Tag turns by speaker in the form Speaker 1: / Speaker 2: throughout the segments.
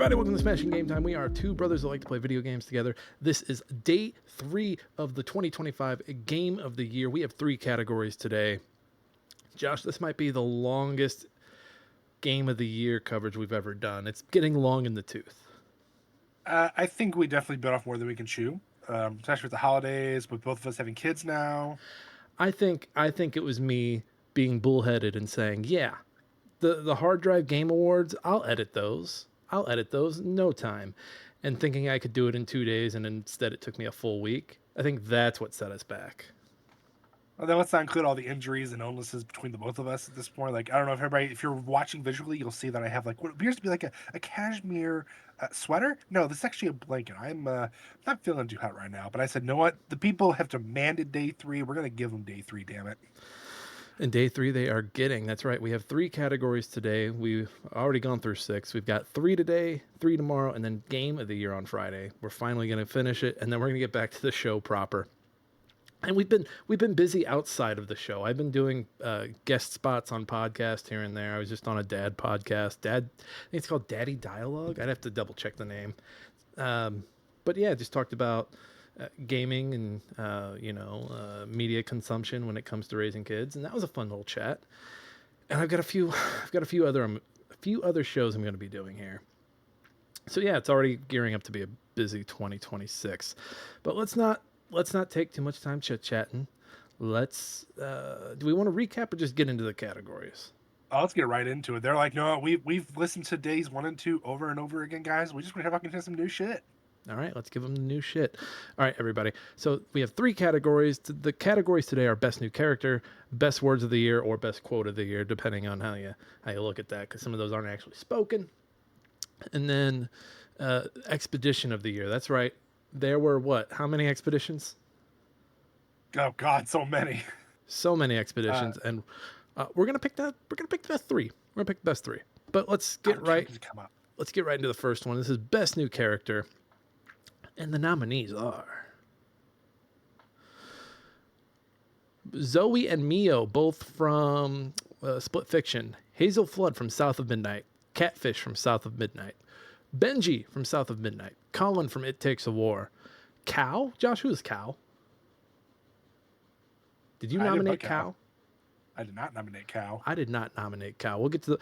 Speaker 1: everybody, welcome to Smashing Game Time. We are two brothers that like to play video games together. This is day 3 of the 2025 Game of the Year. We have 3 categories today. Josh, this might be the longest Game of the Year coverage we've ever done. It's getting long in the tooth.
Speaker 2: I think we definitely bit off more than we can chew, especially with the holidays, with both of us having kids now.
Speaker 1: I think it was me being bullheaded and saying, yeah, the hard drive game awards, I'll edit those no time, and thinking I could do it in 2 days, and instead it took me a full week. I think that's what set us back.
Speaker 2: Well, then let's not include all the injuries and illnesses between the both of us at this point. Like, I don't know if you're watching visually, you'll see that I have like what appears to be like a cashmere sweater. No, this is actually a blanket. I'm not feeling too hot right now, but I said, no, what? The people have demanded day 3. We're gonna give them day 3. Damn it.
Speaker 1: And day 3 they are getting. That's right. We have 3 categories today. We've already gone through 6. We've got 3 today, 3 tomorrow, and then Game of the Year on Friday. We're finally going to finish it, and then we're going to get back to the show proper. And we've been busy outside of the show. I've been doing guest spots on podcasts here and there. I was just on a dad podcast. I think it's called Daddy Dialogue. I'd have to double check the name. But yeah, just talked about gaming and media consumption when it comes to raising kids, and that was a fun little chat. And I've got a few other shows I'm going to be doing here. So yeah, it's already gearing up to be a busy 2026. But let's not take too much time chit-chatting. Let's do we want to recap or just get into the categories?
Speaker 2: Oh, let's get right into it. They're like, no, we've listened to days 1 and 2 over and over again, guys. We just want to fucking hear some new shit.
Speaker 1: All right, let's give them the new shit. All right, everybody. So we have 3 categories. The categories today are Best New Character, Best Words of the Year, or Best Quote of the Year, depending on how you look at that, because some of those aren't actually spoken. And then Expedition of the Year. That's right. There were what? How many expeditions?
Speaker 2: Oh God, so many.
Speaker 1: So many expeditions, and we're gonna pick the best 3. We're gonna pick the best 3. But let's get right into the first one. This is Best New Character. And the nominees are Zoe and Mio, both from Split Fiction. Hazel Flood from South of Midnight. Catfish from South of Midnight. Benji from South of Midnight. Colin from It Takes a War. Cow? Josh, who is Cow? Did you nominate Cow?
Speaker 2: I did not nominate Cow.
Speaker 1: I did not nominate Cow. We'll get to the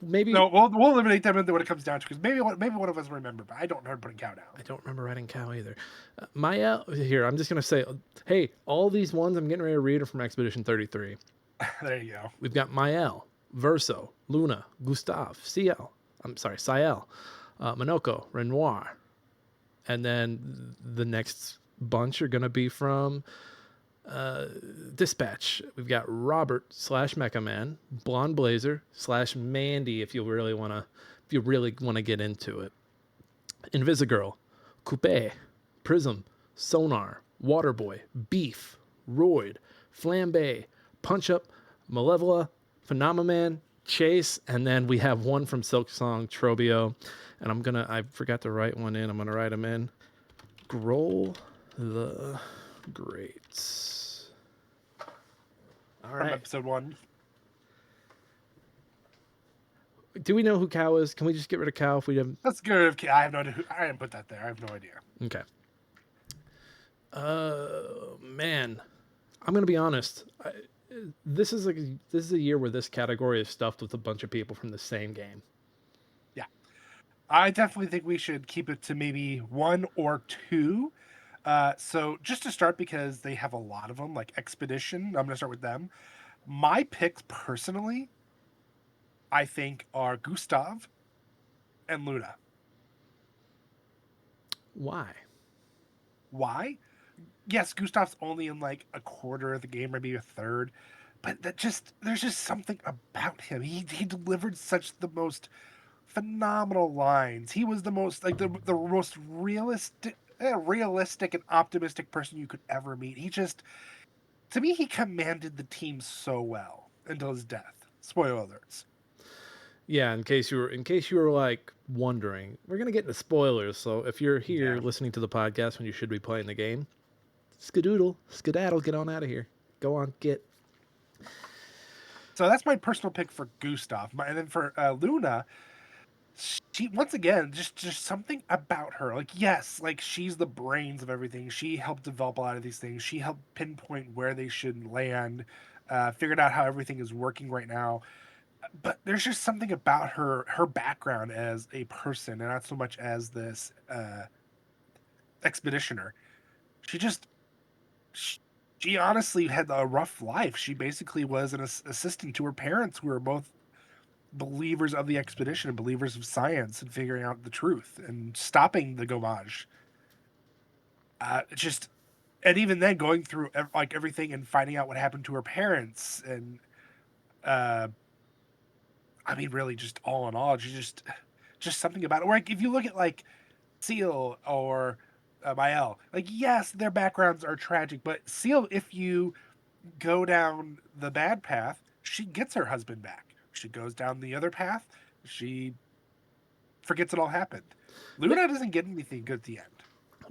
Speaker 1: maybe.
Speaker 2: No, we'll eliminate them when it comes down to, because maybe one of us remember, but I don't remember putting Cow down.
Speaker 1: I don't remember writing Cow either. Mael, here, I'm just gonna say, hey, all these ones I'm getting ready to read are from Expedition 33.
Speaker 2: There you go.
Speaker 1: We've got Mael, Verso, Luna, Gustav, Ciel, Monoko, Renoir, and then the next bunch are gonna be from Dispatch. We've got Robert / Mecha Man, Blonde Blazer / Mandy, if you really want to get into it. Invisigirl, Coupe, Prism, Sonar, Waterboy, Beef, Roid, Flambe, Punch Up, Malevola, Phenomenon, Chase, and then we have one from Silk Song, Trobio, and I forgot to write one in. I'm gonna write them in. Grohl the Greats. All right.
Speaker 2: From episode 1.
Speaker 1: Do we know who Cow is? Can we just get rid of Cow if we have?
Speaker 2: That's good. I have no idea. I didn't put that there. I have no idea.
Speaker 1: Okay. Man, I'm gonna be honest. This is a year where this category is stuffed with a bunch of people from the same game.
Speaker 2: Yeah, I definitely think we should keep it to maybe 1 or 2. So just to start, because they have a lot of them, like Expedition, I'm going to start with them. My picks personally, I think, are Gustav and Luna.
Speaker 1: Why?
Speaker 2: Yes, Gustav's only in like a quarter of the game, maybe a third, but there's just something about him. He delivered such the most phenomenal lines. He was the most like the most realistic and optimistic person you could ever meet. To me, he commanded the team so well until his death. Spoiler alerts.
Speaker 1: Yeah, in case you were like wondering, we're gonna get into spoilers. So if you're here listening to the podcast when you should be playing the game, skedaddle, get on out of here. Go on, get.
Speaker 2: So that's my personal pick for Gustav. And then for Luna, she once again just something about her. Like yes, like she's the brains of everything. She helped develop a lot of these things. She helped pinpoint where they should land. Figured out how everything is working right now. But there's just something about her background as a person, and not so much as this expeditioner. She just she, she honestly had a rough life. She basically was an assistant to her parents, who were both believers of the expedition and believers of science and figuring out the truth and stopping the gomage. Just and even then going through like everything and finding out what happened to her parents and uh I mean really just all in all just something about it. Or like if you look at like Seal or Mael, like yes, their backgrounds are tragic, but Seal, if you go down the bad path, she gets her husband back. She goes down the other path, she forgets it all happened.
Speaker 1: But
Speaker 2: Luna doesn't get anything good at the end.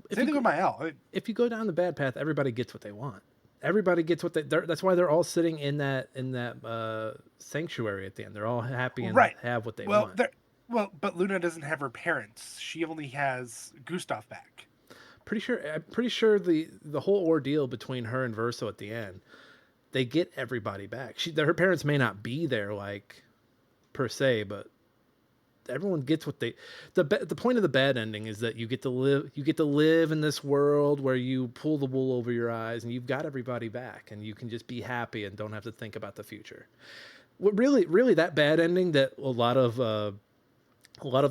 Speaker 1: if
Speaker 2: Same
Speaker 1: you
Speaker 2: thing
Speaker 1: go,
Speaker 2: with Mael. I mean,
Speaker 1: if you go down the bad path, everybody gets what they want. Everybody gets what that's why they're all sitting in that sanctuary at the end. They're all happy and
Speaker 2: right.
Speaker 1: have what they
Speaker 2: Well,
Speaker 1: want.
Speaker 2: there. Well, but Luna doesn't have her parents. She only has Gustav back.
Speaker 1: I'm pretty sure the whole ordeal between her and Verso at the end, they get everybody back. Her parents may not be there like per se, but everyone gets what they the point of the bad ending is that you get to live in this world where you pull the wool over your eyes and you've got everybody back and you can just be happy and don't have to think about the future. What really that bad ending that a lot of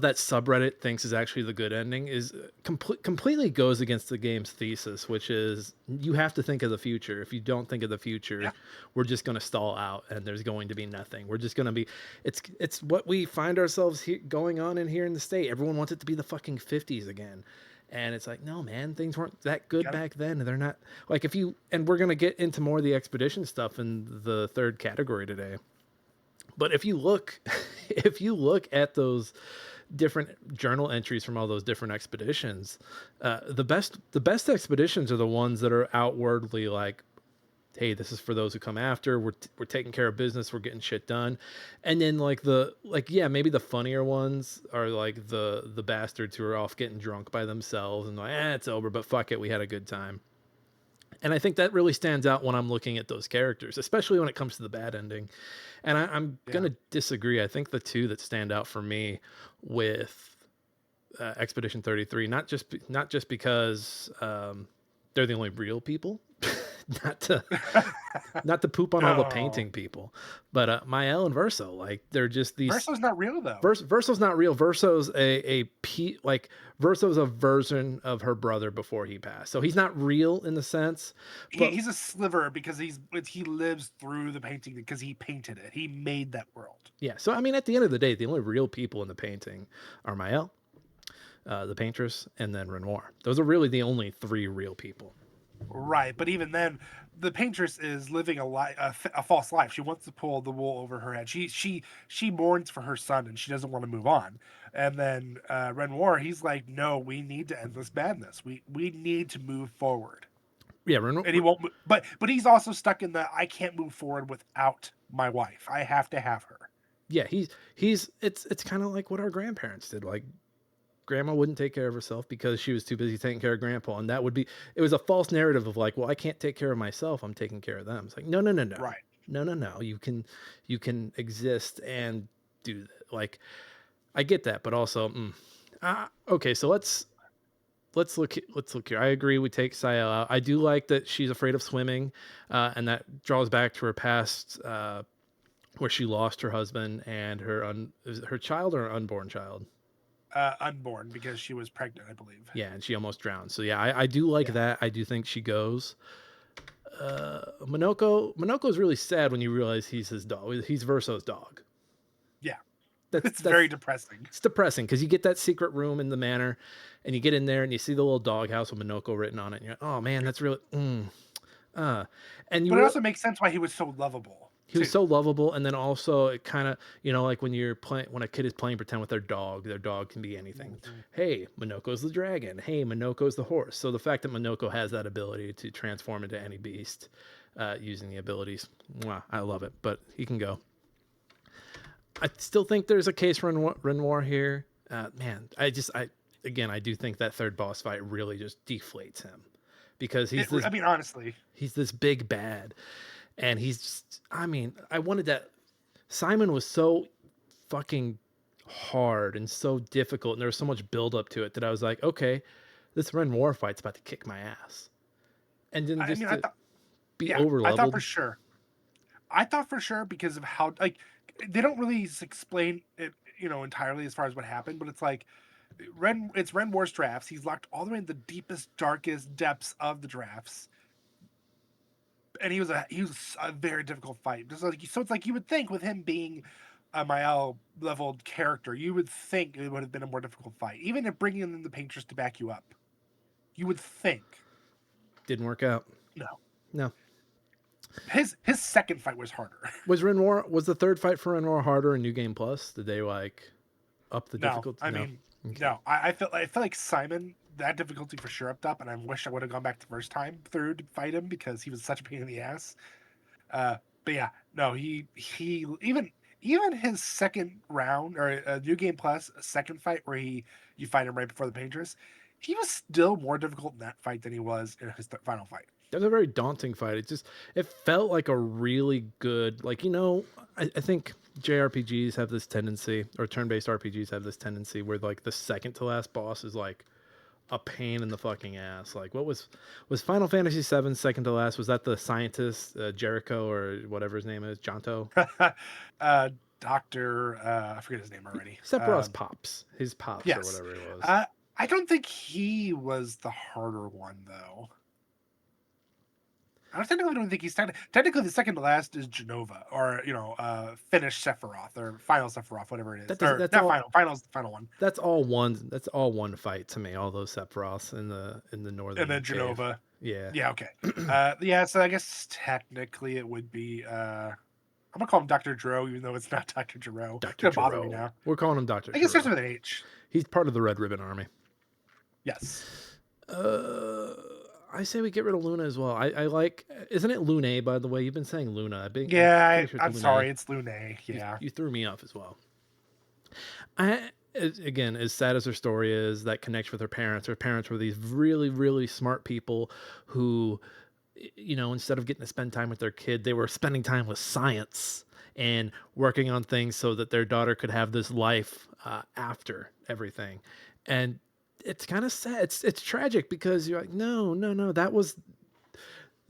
Speaker 1: that subreddit thinks is actually the good ending is completely goes against the game's thesis, which is you have to think of the future. If you don't think of the future,
Speaker 2: Yeah,
Speaker 1: we're just going to stall out and there's going to be nothing. We're just going to be it's what we find ourselves going on in here in the state. Everyone wants it to be the fucking 50s again. And it's like, no, man, things weren't that good
Speaker 2: gotta
Speaker 1: back then. They're not like if you and we're going to get into more of the expedition stuff in the third category today. But if you look if you look at those different journal entries from all those different expeditions, the best expeditions are the ones that are outwardly like, hey, this is for those who come after. We're taking care of business. We're getting shit done. And then yeah, maybe the funnier ones are like the bastards who are off getting drunk by themselves and like, it's over, but fuck it, we had a good time. And I think that really stands out when I'm looking at those characters, especially when it comes to the bad ending. And I'm
Speaker 2: yeah.
Speaker 1: gonna disagree. I think the two that stand out for me with Expedition 33, not just because they're the only real people, not to not to poop on all the
Speaker 2: Oh,
Speaker 1: painting people, but Mael and Verso, like they're just these.
Speaker 2: Verso's not real though.
Speaker 1: Verso's not real. Like Verso's a version of her brother before he passed, so he's not real in the sense, but
Speaker 2: He's a sliver because he lives through the painting because he painted it. He made that world.
Speaker 1: yeah. So I mean, at the end of the day, the only real people in the painting are Mael, the paintress, and then Renoir. Those are really the only three real people.
Speaker 2: Right, but even then, the paintress is living a false life. She wants to pull the wool over her head. She mourns for her son, and she doesn't want to move on. And then Renoir, he's like, "No, we need to end this madness. We need to move forward."
Speaker 1: Yeah,
Speaker 2: And he won't. But he's also stuck in the I can't move forward without my wife. I have to have her.
Speaker 1: yeah, he's it's kind of like what our grandparents did. Like grandma wouldn't take care of herself because she was too busy taking care of grandpa, and that would be it was a false narrative of like, well, I can't take care of myself, I'm taking care of them. It's like, no, no, no, no,
Speaker 2: Right.
Speaker 1: no, no, no, you can exist and do that. Like I get that, but also okay, so let's look here. I agree, we take Sayel out. I do like that she's afraid of swimming, and that draws back to her past, where she lost her husband and is it her child or her unborn child.
Speaker 2: Unborn because she was pregnant, I believe.
Speaker 1: Yeah, and she almost drowned. So yeah, I do like
Speaker 2: Yeah.
Speaker 1: that. I do think she goes. Monoko is really sad when you realize he's his dog. He's Verso's dog.
Speaker 2: Yeah.
Speaker 1: That's
Speaker 2: It's very
Speaker 1: that's
Speaker 2: depressing.
Speaker 1: it's depressing because you get that secret room in the manor, and you get in there and you see the little doghouse with Monoko written on it. And you're like, oh man, that's really. Uh. And you
Speaker 2: But it
Speaker 1: real
Speaker 2: also makes sense why he was so lovable
Speaker 1: he was
Speaker 2: too.
Speaker 1: so lovable, and then also it kind of like when you're playing when a kid is playing pretend with their dog can be anything.
Speaker 2: Mhm.
Speaker 1: Hey, Monoko's the dragon. Hey, Monoko's the horse. So the fact that Monoko has that ability to transform into any beast, using the abilities, mwah, I love it. But he can go. I still think there's a case for Renoir here. Man, I do think that third boss fight really just deflates him because
Speaker 2: I mean, honestly,
Speaker 1: he's this big bad, and he's just, I mean, I wanted that. Simon was so fucking hard and so difficult, and there was so much build up to it that I was like, okay, this Ren War fight's about to kick my ass, and then
Speaker 2: I
Speaker 1: just
Speaker 2: mean, I
Speaker 1: to
Speaker 2: thought,
Speaker 1: be
Speaker 2: yeah,
Speaker 1: over
Speaker 2: I thought for
Speaker 1: leveled.
Speaker 2: sure. I thought for sure because of how like they don't really explain it, entirely as far as what happened, but it's like Ren Wars drafts. He's locked all the way in the deepest, darkest depths of the drafts, and he was a very difficult fight. So it's like you would think with him being a Mael leveled character, you would think it would have been a more difficult fight, even if bringing in the painters to back you up. You would think.
Speaker 1: Didn't work out.
Speaker 2: No,
Speaker 1: No.
Speaker 2: his second fight was harder.
Speaker 1: Was the third fight for Ren War harder in New Game Plus? Did they like up the
Speaker 2: No,
Speaker 1: difficulty?
Speaker 2: I
Speaker 1: No.
Speaker 2: mean,
Speaker 1: Okay.
Speaker 2: no. I feel like Simon, that difficulty for sure upped up, and I wish I would have gone back the first time through to fight him because he was such a pain in the ass. Uh, but yeah, no, he even his second round or New Game Plus second fight where you fight him right before the painters, he was still more difficult in that fight than he was in his final fight.
Speaker 1: It was a very daunting fight. It felt like a really good, like, I think JRPGs have this tendency, or turn-based RPGs have this tendency where like the second to last boss is like a pain in the fucking ass. Like, was Final Fantasy VII second to last? Was that the scientist Jericho or whatever his name is, Janto?
Speaker 2: uh, Doctor, I forget his name already.
Speaker 1: Sephiroth's pops, his pops or
Speaker 2: Yes,
Speaker 1: whatever it was.
Speaker 2: I don't think he was the harder one though. I technically don't think he's technically the second to last is Genova or Finish Sephiroth or Final Sephiroth, whatever it is,
Speaker 1: That does
Speaker 2: or
Speaker 1: that's
Speaker 2: not
Speaker 1: all.
Speaker 2: final. Final's the final one,
Speaker 1: That's all one fight to me. All those Sephiroths in the
Speaker 2: and
Speaker 1: northern
Speaker 2: then
Speaker 1: cave.
Speaker 2: Genova.
Speaker 1: Yeah,
Speaker 2: Yeah, okay. Yeah, so I guess technically it would be. I'm gonna call him Doctor Dro, even though it's not Doctor Gero. It's
Speaker 1: Dr.
Speaker 2: gonna bother me
Speaker 1: Gero.
Speaker 2: now.
Speaker 1: We're calling him Dr.
Speaker 2: I guess starts
Speaker 1: Gero.
Speaker 2: with an H.
Speaker 1: He's part of the Red Ribbon Army.
Speaker 2: Yes.
Speaker 1: Uh, I say we get rid of Luna as well. I like. Isn't it Lune? By the way, you've been saying Luna. I'm
Speaker 2: Yeah,
Speaker 1: pretty sure it's
Speaker 2: I'm
Speaker 1: Lune.
Speaker 2: sorry, it's Lune. Yeah.
Speaker 1: You threw me off as well. Again, as sad as her story is, that connects with her parents. Her parents were these really, really smart people who, instead of getting to spend time with their kid, they were spending time with science and working on things so that their daughter could have this life after everything. And it's kind of sad. It's tragic because you're like, no, no, no, that was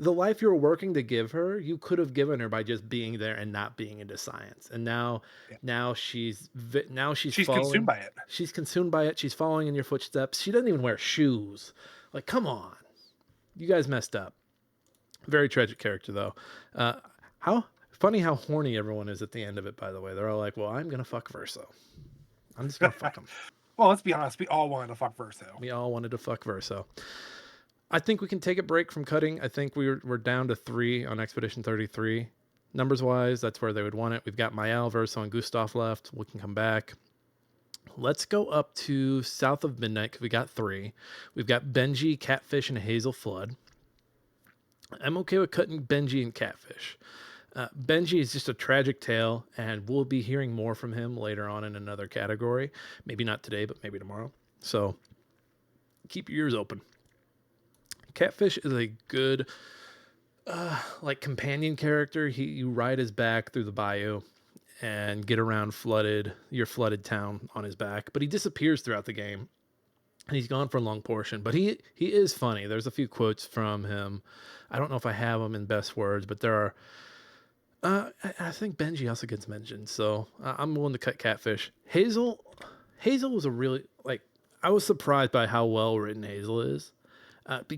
Speaker 1: the life you were working to give her. You could have given her by just being there and not being into science. And
Speaker 2: Yeah.
Speaker 1: now she's
Speaker 2: She's consumed
Speaker 1: following.
Speaker 2: by it.
Speaker 1: She's consumed by it. She's following in your footsteps. She doesn't even wear shoes. Like, come on, you guys messed up. Very tragic character though. How funny how horny everyone is at the end of it. By the way, they're all like, "Well, I'm gonna fuck Verso. I'm just gonna fuck him."
Speaker 2: Well, let's be honest. We all wanted to fuck Verso.
Speaker 1: We all wanted to fuck Verso. I think we can take a break from cutting. I think we're down to 3 on Expedition 33. Numbers wise, that's where they would want it. We've got Mael, Verso, and Gustav left. We can come back. Let's go up to south of midnight because we got 3. We've got Benji, Catfish, and Hazel Flood. I'm okay with cutting Benji and Catfish. Benji is just a tragic tale, and we'll be hearing more from him later on in another category. Maybe not today, but maybe tomorrow. So keep your ears open. Catfish is a good, like, companion character. You ride his back through the bayou and get around your flooded town on his back, but he disappears throughout the game. And he's gone for a long portion, but he is funny. There's a few quotes from him. I don't know if I have them in best words, but there are. I think Benji also gets mentioned, so I'm willing to cut Catfish. Hazel was a really, like, I was surprised by how well written Hazel is.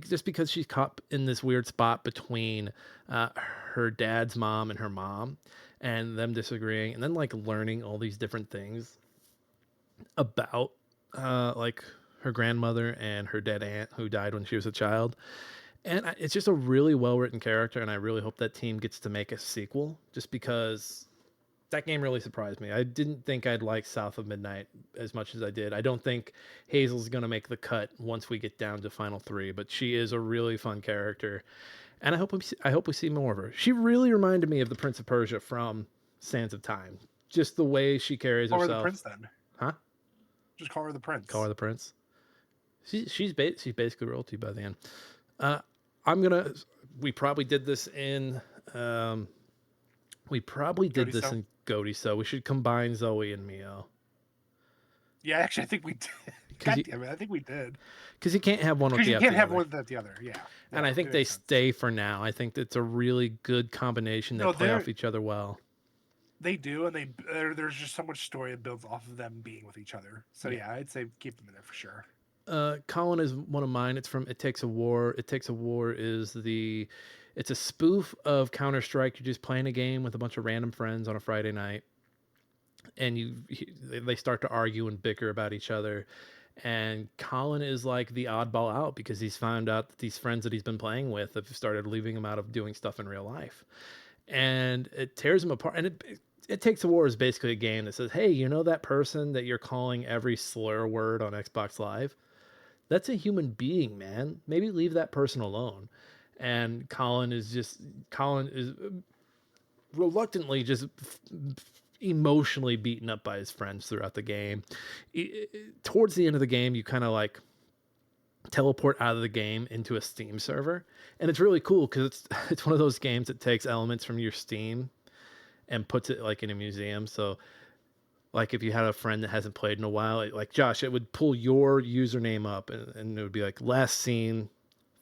Speaker 1: Just because she's caught in this weird spot between her dad's mom and her mom, and them disagreeing, and then like learning all these different things about like her grandmother and her dead aunt who died when she was a child. And it's just a really well written character, and I really hope that team gets to make a sequel. Just because that game really surprised me. I didn't think I'd like South of Midnight as much as I did. I don't think Hazel's going to make the cut once we get down to Final 3, but she is a really fun character, and I hope we see more of her. She really reminded me of the Prince of Persia from Sands of Time. Just the way she carries
Speaker 2: Or the
Speaker 1: herself.
Speaker 2: prince then.
Speaker 1: Huh?
Speaker 2: Just call her the
Speaker 1: Call
Speaker 2: prince.
Speaker 1: her the prince. She's basically royalty by the end. Uh, I'm gonna. We probably did this in. Um, we probably did
Speaker 2: Cody,
Speaker 1: this
Speaker 2: so
Speaker 1: in Goaty, so we should combine Zoe and Mio.
Speaker 2: yeah, actually, I think we did.
Speaker 1: Because
Speaker 2: God
Speaker 1: you,
Speaker 2: damn it, I think we did.
Speaker 1: because you can't have one
Speaker 2: Because you
Speaker 1: without
Speaker 2: can't
Speaker 1: the
Speaker 2: have
Speaker 1: other.
Speaker 2: one without the other. Yeah,
Speaker 1: And
Speaker 2: yeah,
Speaker 1: I
Speaker 2: it
Speaker 1: think they
Speaker 2: makes sense.
Speaker 1: stay for now. I think it's a really good combination. They
Speaker 2: No,
Speaker 1: play off each other well.
Speaker 2: they do, and there's just so much story that builds off of them being with each other. So
Speaker 1: Yeah.
Speaker 2: yeah, I'd say keep them in there for sure.
Speaker 1: Colin is one of mine. It's from It Takes a War. It Takes a War is it's a spoof of Counter Strike. You're just playing a game with a bunch of random friends on a Friday night, and they start to argue and bicker about each other. And Colin is like the oddball out because he's found out that these friends that he's been playing with have started leaving him out of doing stuff in real life, and it tears him apart. And it Takes a War is basically a game that says, hey, you know that person that you're calling every slur word on Xbox Live? That's a human being, man. Maybe leave that person alone. And Colin is reluctantly just emotionally beaten up by his friends throughout the game. Towards the end of the game, you kind of like teleport out of the game into a Steam server, and it's really cool because it's one of those games that takes elements from your Steam and puts it like in a museum. So like if you had a friend that hasn't played in a while, like Josh, it would pull your username up and it would be like last seen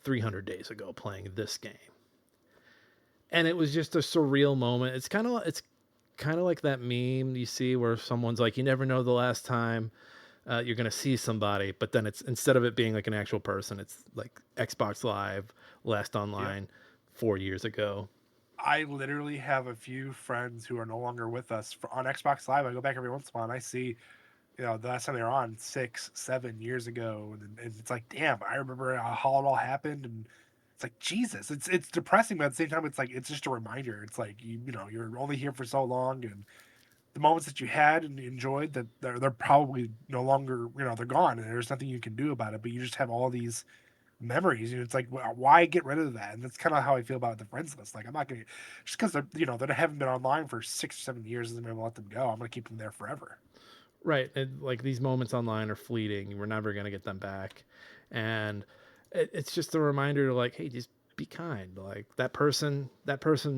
Speaker 1: 300 days ago playing this game. And it was just a surreal moment. It's kind of like that meme you see where someone's like, you never know the last time you're going to see somebody, but then it's instead of it being like an actual person, it's like Xbox Live last
Speaker 2: Yep.
Speaker 1: online 4 years ago.
Speaker 2: I literally have a few friends who are no longer with us on Xbox Live. I go back every once in a while and I see, the last time they were on 6, 7 years ago, and it's like, damn, I remember how it all happened, and it's like Jesus. It's depressing, but at the same time, it's like it's just a reminder. It's like you're only here for so long, and the moments that you had and enjoyed that they're probably no longer, they're gone, and there's nothing you can do about it. But you just have all these memories, and it's like, why get rid of that? And that's kind of how I feel about the friends list. Like, I'm not gonna, just because they haven't been online for 6 or 7 years doesn't mean I'm gonna let them go. I'm gonna keep them there forever.
Speaker 1: Right. Like these moments online are fleeting. We're never going to get them back. And it's just a reminder to like, hey, just be kind. Like that person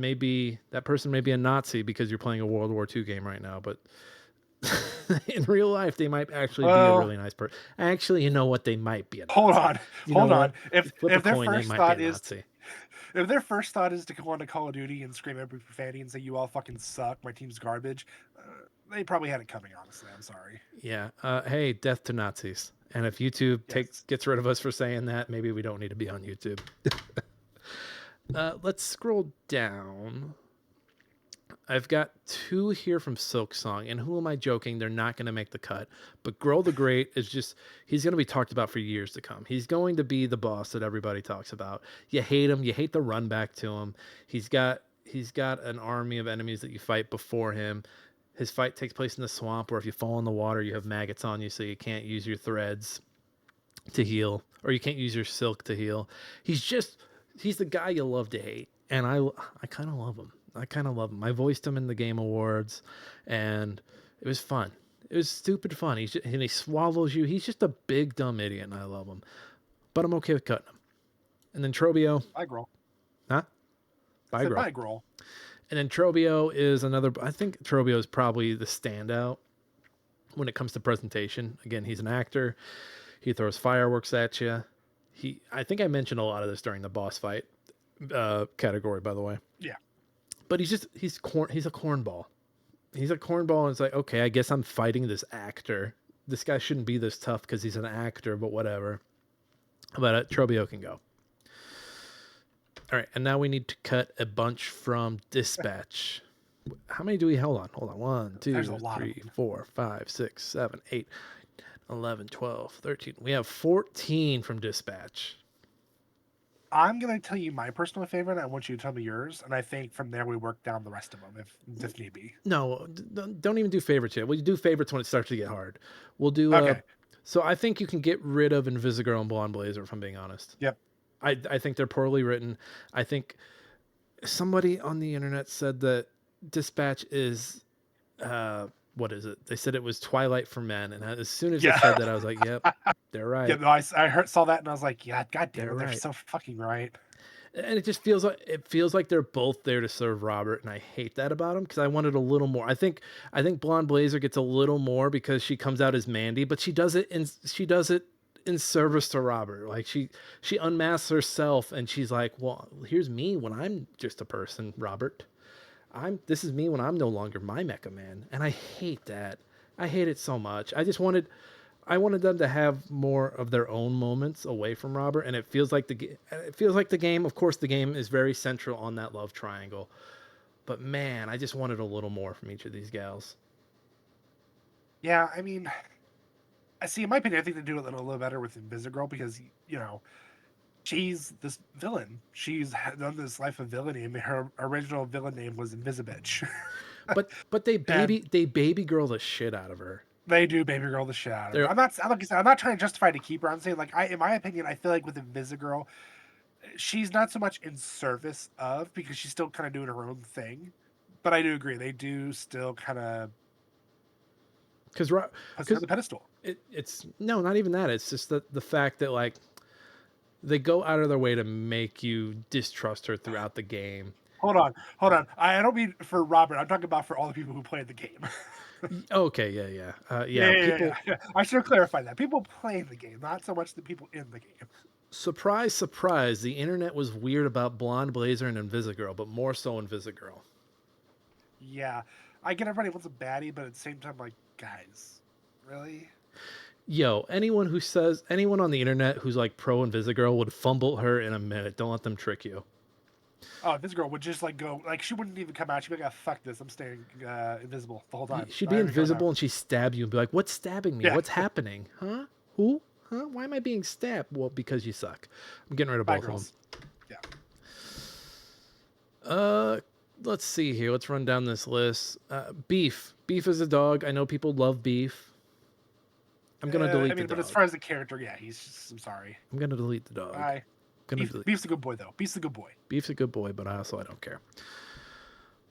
Speaker 1: may be a Nazi because you're playing a World War II game right now, but in real life they might actually be a
Speaker 2: Well,
Speaker 1: really nice person. Actually, you know what? They might be a
Speaker 2: hold
Speaker 1: Nazi.
Speaker 2: on,
Speaker 1: You know
Speaker 2: hold
Speaker 1: what?
Speaker 2: on. If
Speaker 1: Flip a
Speaker 2: if their
Speaker 1: coin, they
Speaker 2: first
Speaker 1: might be a
Speaker 2: thought is
Speaker 1: Nazi.
Speaker 2: if their first thought is to go onto Call of Duty and scream every profanity and say you all fucking suck, my team's garbage, they probably had it coming. Honestly, I'm sorry.
Speaker 1: Yeah. Hey, death to Nazis. And if YouTube
Speaker 2: Yes,
Speaker 1: gets rid of us for saying that, maybe we don't need to be on YouTube. Let's scroll down. I've got two here from Silk Song, and who am I joking? They're not going to make the cut. But Grohl the Great is he's going to be talked about for years to come. He's going to be the boss that everybody talks about. You hate him, you hate the run back to him. He's got an army of enemies that you fight before him. His fight takes place in the swamp where if you fall in the water, you have maggots on you, so you can't use your threads to heal, or you can't use your silk to heal. He's the guy you love to hate, and I kind of love him. I kind of love him. I voiced him in the Game Awards, and it was fun. It was stupid fun. And he swallows you. He's just a big dumb idiot, and I love him. But I'm okay with cutting him. And then Trobio,
Speaker 2: bye, Grohl.
Speaker 1: huh?
Speaker 2: I
Speaker 1: Bye,
Speaker 2: said
Speaker 1: girl.
Speaker 2: bye, Grohl.
Speaker 1: And then Trobio is another. I think Trobio is probably the standout when it comes to presentation. Again, he's an actor. He throws fireworks at you. I think I mentioned a lot of this during the boss fight category, by the way.
Speaker 2: Yeah,
Speaker 1: But he's a cornball. He's a cornball, and it's like, okay, I guess I'm fighting this actor. This guy shouldn't be this tough because he's an actor, but whatever. But Trobio can go. All right, and now we need to cut a bunch from Dispatch. How many do we hold on? Hold on. 1,
Speaker 2: there's a
Speaker 1: 2,
Speaker 2: lot of
Speaker 1: 3,
Speaker 2: them.
Speaker 1: 4, 5, 6, 7, 8, 11, 12, 13. We have 14 from Dispatch.
Speaker 2: I'm gonna tell you my personal favorite. I want you to tell me yours, and I think from there we work down the rest of them if need be.
Speaker 1: No, don't even do favorites yet. We'll do favorites when it starts to get hard. We'll do.
Speaker 2: Okay.
Speaker 1: So I think you can get rid of Invisigirl and Blonde Blazer, if I'm being honest.
Speaker 2: Yep.
Speaker 1: I think they're poorly written. I think somebody on the internet said that Dispatch is what is it? They said it was Twilight for men, and as soon as they
Speaker 2: Yeah.
Speaker 1: said that, I was like, "Yep, they're
Speaker 2: Yeah,
Speaker 1: right.
Speaker 2: no, I heard saw that and I was like, "Yeah, god damn
Speaker 1: They're
Speaker 2: it, they're
Speaker 1: right."
Speaker 2: so fucking right."
Speaker 1: And it feels like they're both there to serve Robert, and I hate that about him because I wanted a little more. I think Blonde Blazer gets a little more because she comes out as Mandy, but she does it in service to Robert. Like she unmasks herself and she's like, "Well, here's me when I'm just a person, Robert. This is me when I'm no longer my Mecha Man." And I hate that. I hate it so much. I wanted them to have more of their own moments away from Robert, and it feels like the game. Of course, the game is very central on that love triangle, but man, I just wanted a little more from each of these gals.
Speaker 2: Yeah, I mean, I see, in my opinion, I think they do it a little better with Invisigirl because, she's this villain. She's done this life of villainy. I mean, her original villain name was Invisibitch.
Speaker 1: But
Speaker 2: And
Speaker 1: they baby girl the shit out of her.
Speaker 2: they do baby girl the shit out of her.
Speaker 1: They're
Speaker 2: Like I said, I'm not trying to justify to keep her. I'm saying, like, in my opinion, I feel like with Invisigirl, she's not so much in service of because she's still kind of doing her own thing. But I do agree, they do still kind of
Speaker 1: because
Speaker 2: put her on
Speaker 1: because
Speaker 2: the pedestal.
Speaker 1: it's no, not even that. It's just the fact that like they go out of their way to make you distrust her throughout the game.
Speaker 2: Hold on. I don't mean for Robert. I'm talking about for all the people who played the game.
Speaker 1: Okay, yeah, yeah,
Speaker 2: Yeah,
Speaker 1: yeah.
Speaker 2: yeah, yeah,
Speaker 1: People,
Speaker 2: yeah. I should clarify that. People playing the game, not so much the people in the game.
Speaker 1: surprise, surprise, the internet was weird about Blonde Blazer and Invisigirl, but more so Invisigirl.
Speaker 2: Yeah, I get everybody wants a baddie, but at the same time, like, guys, really?
Speaker 1: Yo, anyone on the internet who's like pro Invisigirl would fumble her in a minute. Don't let them trick you.
Speaker 2: Oh, this girl would just like go, like, she wouldn't even come out. She'd be like, "Ah, fuck this, I'm staying invisible the whole time.
Speaker 1: She'd
Speaker 2: Not
Speaker 1: be
Speaker 2: even coming out."
Speaker 1: invisible and she'd stab you and be like, "What's stabbing me?
Speaker 2: Yeah,
Speaker 1: What's happening? Huh? Who? Huh? Why am I being stabbed?" Well, because you suck. I'm getting rid of
Speaker 2: bye,
Speaker 1: both of them.
Speaker 2: girls. Yeah.
Speaker 1: Uh, let's see here. Let's run down this list. Beef. Beef is a dog. I know people love Beef. I'm gonna
Speaker 2: I
Speaker 1: delete the
Speaker 2: mean, but as
Speaker 1: dog.
Speaker 2: far as the character, yeah, he's just, I'm sorry.
Speaker 1: I'm gonna delete the dog.
Speaker 2: Bye.
Speaker 1: Gonna delete.
Speaker 2: Beef's a good boy, though. Beef's a good boy.
Speaker 1: Beef's a good boy, but I don't care.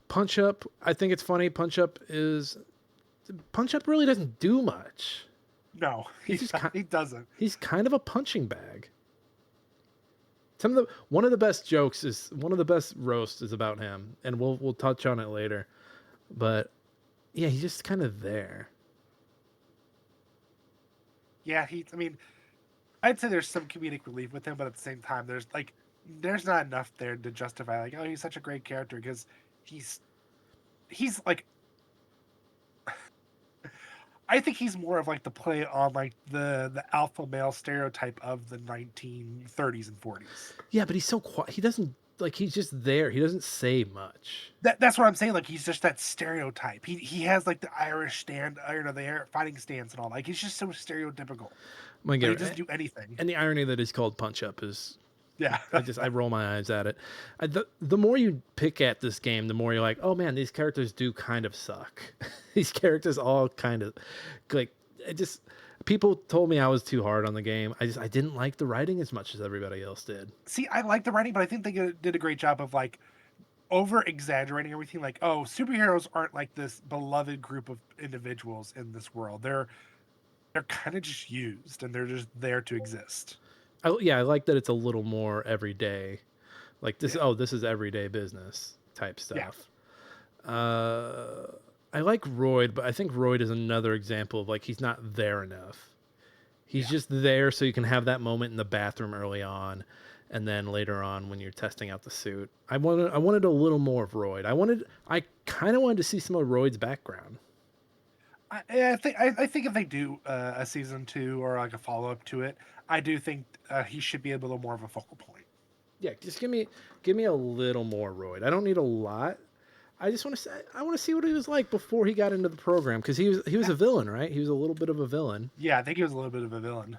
Speaker 1: Punch Up. I think it's funny. Punch Up really doesn't do much.
Speaker 2: No,
Speaker 1: He's just
Speaker 2: he doesn't.
Speaker 1: he's kind of a punching bag. One of the best jokes is one of the best roasts is about him, and we'll touch on it later. But yeah, he's just kind of there.
Speaker 2: Yeah, I mean, I'd say there's some comedic relief with him, but at the same time, there's not enough there to justify like, oh, he's such a great character because he's he's like, I think he's more of like the play on like the alpha male stereotype of the 1930s and 40s.
Speaker 1: Yeah, but he's so quiet. He doesn't like. He's just there. He doesn't say much.
Speaker 2: That's what I'm saying. Like, he's just that stereotype. He has like the Irish stand, the fighting stance and all. Like, he's just so stereotypical,
Speaker 1: My
Speaker 2: but he
Speaker 1: God,
Speaker 2: doesn't do anything.
Speaker 1: and the irony that he's called Punch Up is
Speaker 2: Yeah.
Speaker 1: I roll my eyes at it. The more you pick at this game, the more you're like, oh man, these characters do kind of suck. These characters all kind of like it just. People told me I was too hard on the game. I didn't like the writing as much as everybody else did.
Speaker 2: See, I like the writing, but I think they did a great job of like over exaggerating everything. Like, oh, superheroes aren't like this beloved group of individuals in this world. They're kind of just used, and they're just there to exist.
Speaker 1: I like that it's a little more everyday. Like this.
Speaker 2: Yeah.
Speaker 1: Oh, this is everyday business type
Speaker 2: Yeah.
Speaker 1: stuff. I like Royd, but I think Royd is another example of like he's not there enough. He's
Speaker 2: Yeah.
Speaker 1: just there so you can have that moment in the bathroom early on, and then later on when you're testing out the suit. I wanted a little more of Royd. I kind of wanted to see some of Royd's background.
Speaker 2: I think if they do a season 2 or like a follow up to it, I do think he should be a little more of a focal point.
Speaker 1: Yeah, just give me a little more Royd. I don't need a lot. I just want to say I want to see what he was like before he got into the program because he was a villain, right? He was a little bit of a villain.
Speaker 2: Yeah, I think he was a little bit of a villain.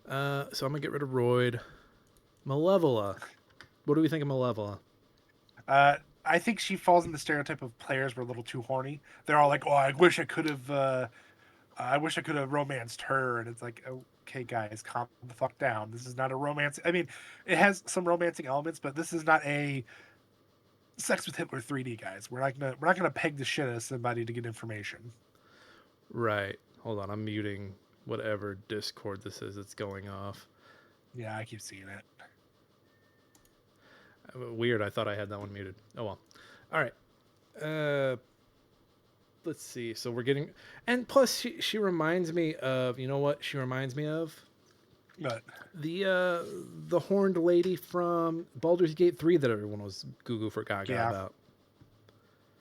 Speaker 1: So I'm gonna get rid of Royd. Malevola. What do we think of Malevola?
Speaker 2: I think she falls in the stereotype of players were a little too horny. They're all like, "Oh, I wish I could have romanced her," and it's like, okay, guys, calm the fuck down. This is not a romance. I mean, it has some romancing elements, but this is not a Sex with Hitler 3D, guys. We're not gonna peg the shit out of somebody to get information.
Speaker 1: Right. Hold on. I'm muting whatever Discord this is that's going off.
Speaker 2: Yeah, I keep seeing it.
Speaker 1: Weird. I thought I had that one muted. Oh well. All right. Uh, let's see. So we're getting, and plus she reminds me of, you know what she reminds me of,
Speaker 2: But
Speaker 1: the horned lady from Baldur's Gate 3 that everyone was goo goo for gaga
Speaker 2: yeah,
Speaker 1: about.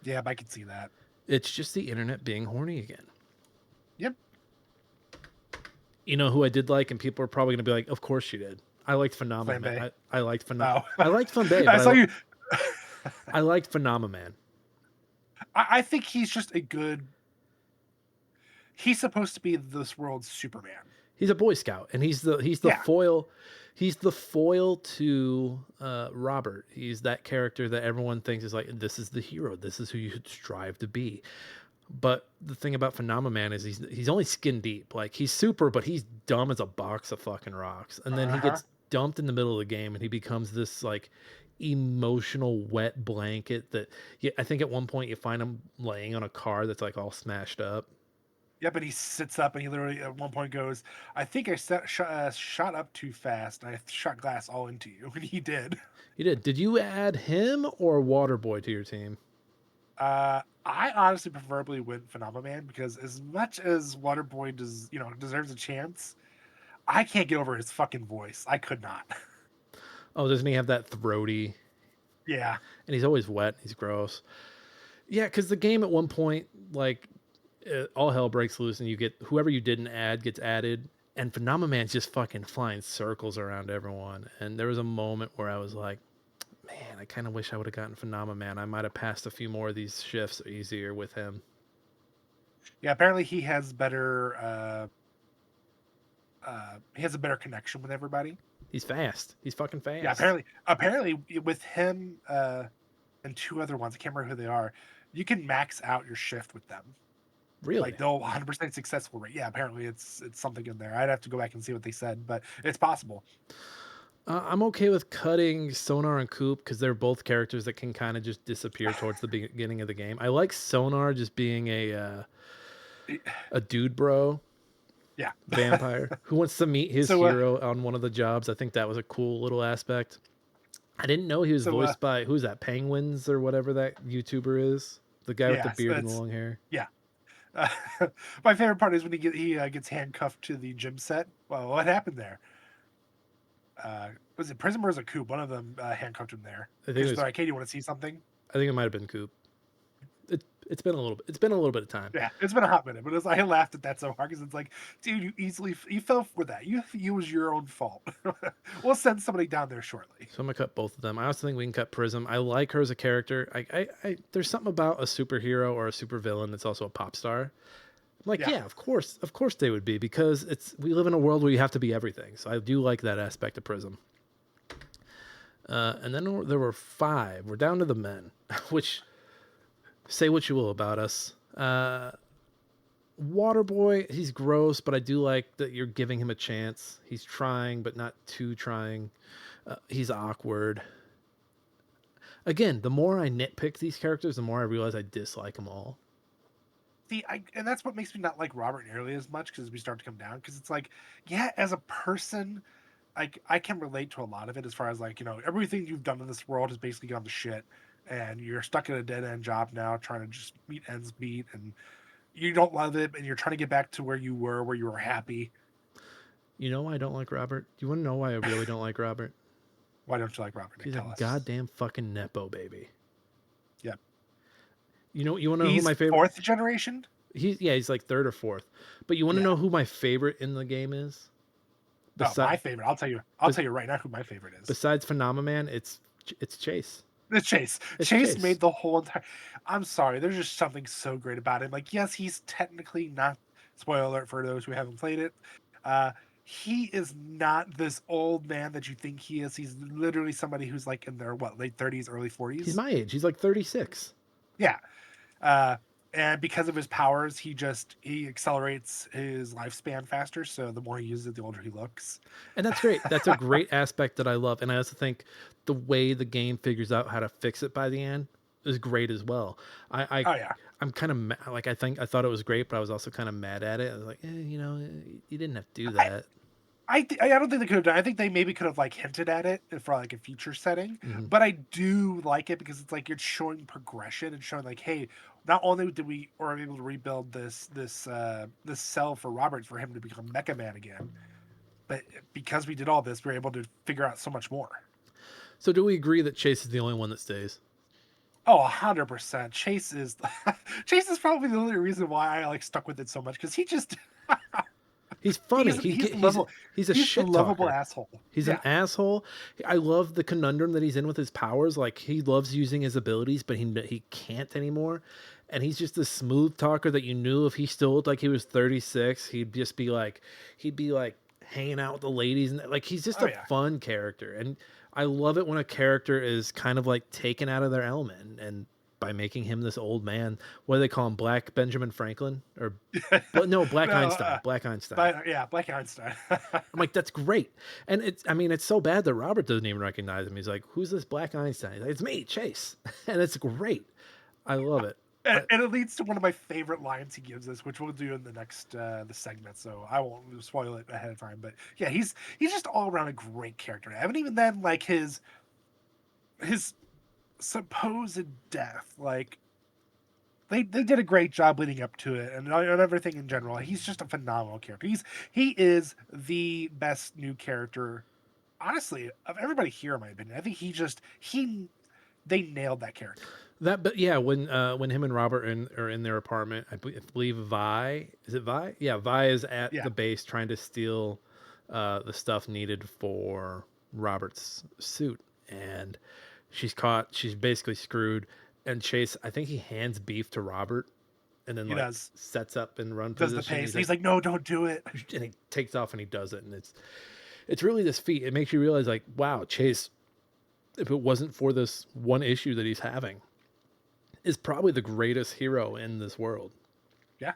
Speaker 2: yeah, I can see that.
Speaker 1: It's just the internet being horny again.
Speaker 2: Yep.
Speaker 1: You know who I did like, and people are probably gonna be like, "Of course you did." I liked
Speaker 2: Flambe.
Speaker 1: Phenomenon. I liked
Speaker 2: Oh,
Speaker 1: I liked Flambe,
Speaker 2: I
Speaker 1: but
Speaker 2: saw you.
Speaker 1: I liked Phenomenon.
Speaker 2: I think he's just a good. He's supposed to be this world's Superman.
Speaker 1: He's a Boy Scout, and he's the
Speaker 2: Yeah.
Speaker 1: foil. He's the foil to Robert. He's that character that everyone thinks is like, this is the hero. This is who you should strive to be. But the thing about Phenomenon is he's only skin deep. Like, he's super, but he's dumb as a box of fucking rocks. And then
Speaker 2: Uh
Speaker 1: he
Speaker 2: huh.
Speaker 1: gets dumped in the middle of the game, and he becomes this like emotional wet blanket that, yeah, I think at one point you find him laying on a car that's like all smashed up.
Speaker 2: Yep, and he sits up and he literally at one point goes, "I think I shot up too fast. I shot glass all into you," and he did.
Speaker 1: You did. Did you add him or Waterboy to your team?
Speaker 2: I honestly preferably went Phenomenon because as much as Waterboy deserves a chance, I can't get over his fucking voice. I could not.
Speaker 1: Oh, doesn't he have that throaty?
Speaker 2: Yeah.
Speaker 1: And he's always wet. He's gross. Yeah, because the game at one point, like, all hell breaks loose, and you get whoever you didn't add gets added, and Phenomenon's just fucking flying circles around everyone. And there was a moment where I was like, man, I kind of wish I would have gotten Phenomenon. I might have passed a few more of these shifts easier with him.
Speaker 2: Yeah, apparently he has a better connection with everybody.
Speaker 1: He's fast. He's fucking
Speaker 2: Yeah,
Speaker 1: fast.
Speaker 2: apparently with him and two other ones, I can't remember who they are, you can max out your shift with them.
Speaker 1: Really?
Speaker 2: Like they'll 100% successful rate. Yeah, apparently it's something in there. I'd have to go back and see what they said, but it's possible.
Speaker 1: I'm okay with cutting Sonar and Coop because they're both characters that can kind of just disappear towards the beginning of the game. I like Sonar just being a dude bro
Speaker 2: Yeah.
Speaker 1: vampire who wants to meet his
Speaker 2: So
Speaker 1: hero on one of the jobs. I think that was a cool little aspect. I didn't know he was
Speaker 2: so
Speaker 1: voiced by, who's that, Penguins or whatever that YouTuber is, the guy with the
Speaker 2: yeah, so
Speaker 1: beard and the
Speaker 2: it's
Speaker 1: long hair.
Speaker 2: yeah. Uh, my favorite part is when he gets handcuffed to the gym set. Well, what happened there? Was it Prism or was it Coop? One of them handcuffed him there
Speaker 1: I think it
Speaker 2: because
Speaker 1: was.
Speaker 2: they're like, "Hey, do you want to see something?"
Speaker 1: I think it might have been Coop. It's been a little bit. It's been a little bit of time.
Speaker 2: Yeah, it's been a hot minute, but I laughed at that so hard because it's like, dude, you fell for that. You was your own fault. We'll send somebody down there shortly.
Speaker 1: So I'm gonna cut both of them. I also think we can cut Prism. I like her as a character. There's something about a superhero or a supervillain that's also a pop star. I'm like,
Speaker 2: Yeah,
Speaker 1: yeah, of course they would be, because we live in a world where you have to be everything. So I do like that aspect of Prism. And then there were 5. We're down to the men, which, say what you will about us. Waterboy, he's gross, but I do like that you're giving him a chance. He's trying, but not too trying. He's awkward. Again, the more I nitpick these characters, the more I realize I dislike them all.
Speaker 2: see, and that's what makes me not like Robert nearly as much because we start to come down because it's like, yeah, as a person, I can relate to a lot of it as far as like everything you've done in this world has basically gone to shit, and you're stuck in a dead end job now trying to just meet ends meet, and you don't love it, and you're trying to get back to where you were happy.
Speaker 1: You know why I don't like Robert? Do you want to know why I really don't like Robert?
Speaker 2: Why don't you like Robert? Nick?
Speaker 1: He's a
Speaker 2: Tell us.
Speaker 1: goddamn fucking nepo baby.
Speaker 2: Yep.
Speaker 1: You want to know who
Speaker 2: He's
Speaker 1: my favorite?
Speaker 2: fourth generation.
Speaker 1: He's like third or fourth. But you want to
Speaker 2: Yeah.
Speaker 1: know who my favorite in the game is?
Speaker 2: Oh, my
Speaker 1: Besides
Speaker 2: favorite. I'll tell you. I'll tell you right now who my favorite is.
Speaker 1: besides Phenomenon, it's Chase.
Speaker 2: It's Chase.
Speaker 1: It's
Speaker 2: Chase
Speaker 1: Chase.
Speaker 2: made the whole entire. I'm sorry. There's just something so great about him. Like, yes, he's technically not. Spoiler alert for those who haven't played it. Uh, he is not this old man that you think he is. He's literally somebody who's like in their late 30s, early
Speaker 1: He's
Speaker 2: 40s.
Speaker 1: my age. He's like 36.
Speaker 2: Yeah. Uh, and because of his powers, he accelerates his lifespan faster. So the more he uses it, the older he looks.
Speaker 1: And that's great. That's a great aspect that I love. And I also think the way the game figures out how to fix it by the end is great as well. I
Speaker 2: Oh yeah,
Speaker 1: I'm kind of like I thought it was great, but I was also kind of mad at it. I was like, you didn't have to do
Speaker 2: I
Speaker 1: that.
Speaker 2: I don't think they could have done. I think they maybe could have like hinted at it for like a future setting.
Speaker 1: Hmm.
Speaker 2: But I do like it because it's like you're showing progression and showing like, hey, not only did we or able to rebuild this cell for Robert for him to become Mecha Man again, but because we did all this, we're able to figure out so much more.
Speaker 1: So do we agree that Chase is the only one that stays?
Speaker 2: Oh, 100%. Chase is Chase is probably the only reason why I like stuck with it so much because he just
Speaker 1: He's funny.
Speaker 2: he's level
Speaker 1: He's a
Speaker 2: he's the
Speaker 1: shit
Speaker 2: lovable
Speaker 1: talker.
Speaker 2: asshole.
Speaker 1: He's an
Speaker 2: Yeah.
Speaker 1: asshole. I love the conundrum that he's in with his powers. Like he loves using his abilities, but he can't anymore. And he's just a smooth talker that you knew if he still looked like he was 36, he'd be like hanging out with the ladies and like he's just
Speaker 2: Oh
Speaker 1: a
Speaker 2: yeah.
Speaker 1: fun character. And I love it when a character is kind of like taken out of their element and by making him this old man. What do they call him? Black Benjamin Franklin or no, Black
Speaker 2: No,
Speaker 1: Einstein. Black Einstein.
Speaker 2: but yeah, Black Einstein.
Speaker 1: I'm like, that's great. And I mean, it's so bad that Robert doesn't even recognize him. He's like, who's this Black Einstein? He's like, it's me, Chase. And it's great. I love it.
Speaker 2: And it leads to one of my favorite lines he gives us, which we'll do in the next the segment. So I won't spoil it ahead of time. But yeah, he's just all around a great character. I haven't even then like his supposed death, like they did a great job leading up to it and everything in general. He's just a phenomenal character. He is the best new character, honestly, of everybody here, in my opinion. I think he they nailed that character.
Speaker 1: That, but yeah, when him and Robert are in their apartment, I believe Vi is it Vi? Yeah, Vi is at
Speaker 2: Yeah.
Speaker 1: the base trying to steal the stuff needed for Robert's suit, and she's caught. She's basically screwed. And Chase, I think he hands beef to Robert, and then
Speaker 2: He
Speaker 1: like
Speaker 2: does.
Speaker 1: sets up in run
Speaker 2: Does the
Speaker 1: position.
Speaker 2: pace.
Speaker 1: He's
Speaker 2: And
Speaker 1: like,
Speaker 2: he's like, no, don't do it.
Speaker 1: and he takes off and he does it, and it's really this feat. It makes you realize like, wow, Chase, if it wasn't for this one issue that he's having, is probably the greatest hero in this world.
Speaker 2: Yeah.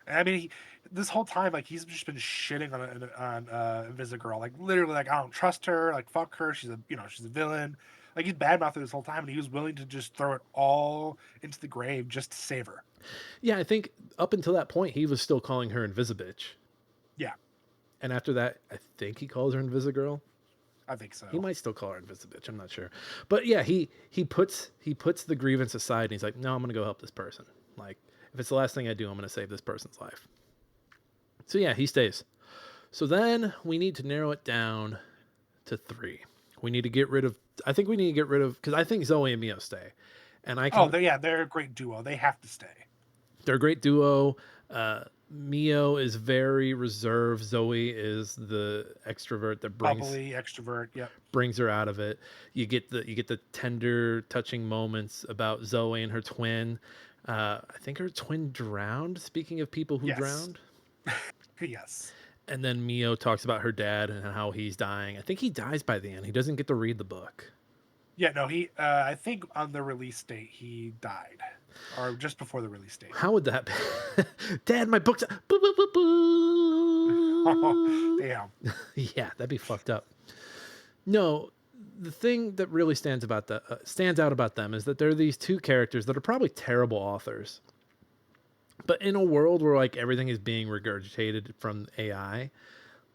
Speaker 2: I mean, this whole time, like he's just been shitting on Invisigirl, like literally, like I don't trust her, like fuck her, she's a villain. Like he's bad mouthing this whole time, and he was willing to just throw it all into the grave just to save her.
Speaker 1: Yeah, I think up until that point he was still calling her Invisibitch,
Speaker 2: Yeah,
Speaker 1: and after that, I think he calls her Invisigirl.
Speaker 2: I think
Speaker 1: He
Speaker 2: so.
Speaker 1: might still call her Invisibitch. I'm not sure, but yeah, he puts the grievance aside and he's like, no, I'm gonna go help this person. Like, if it's the last thing I do, I'm gonna save this person's life. So yeah, he stays. So then we need to narrow it down to three. We need to get rid of. I think we need to get rid of because I think Zoe and Mio stay, and I
Speaker 2: Oh,
Speaker 1: can.
Speaker 2: they're a great duo. They have to stay.
Speaker 1: They're a great duo. Mio is very reserved. Zoe is the extrovert that
Speaker 2: Bubbly, extrovert. Yep.
Speaker 1: brings her out of it. You get the tender, touching moments about Zoe and her twin. I think her twin drowned. Speaking of people who
Speaker 2: Yes.
Speaker 1: drowned,
Speaker 2: Yes.
Speaker 1: and then Mio talks about her dad and how he's dying. I think he dies by the end. He doesn't get to read the book.
Speaker 2: Yeah. No. He. I think on the release date he died, or just before the release date.
Speaker 1: How would that be? Dad, my book's boo, boo, boo,
Speaker 2: Oh,
Speaker 1: boo.
Speaker 2: damn.
Speaker 1: Yeah, that'd be fucked up. No, the thing that really stands out about them is that they're these two characters that are probably terrible authors. But in a world where like everything is being regurgitated from AI,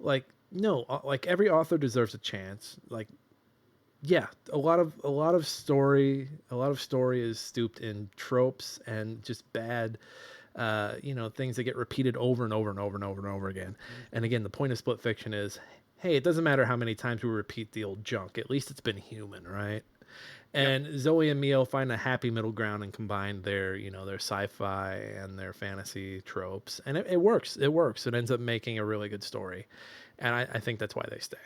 Speaker 1: like no, like every author deserves a chance. Like yeah, a lot of story is stooped in tropes and just bad things that get repeated over and over and over and over and over again. And again, the point of split fiction is, hey, it doesn't matter how many times we repeat the old junk. At least it's been human, right?
Speaker 2: Yep.
Speaker 1: And Zoe and Mio find a happy middle ground and combine their sci-fi and their fantasy tropes, and it works. It works. It ends up making a really good story, and I think that's why they stay.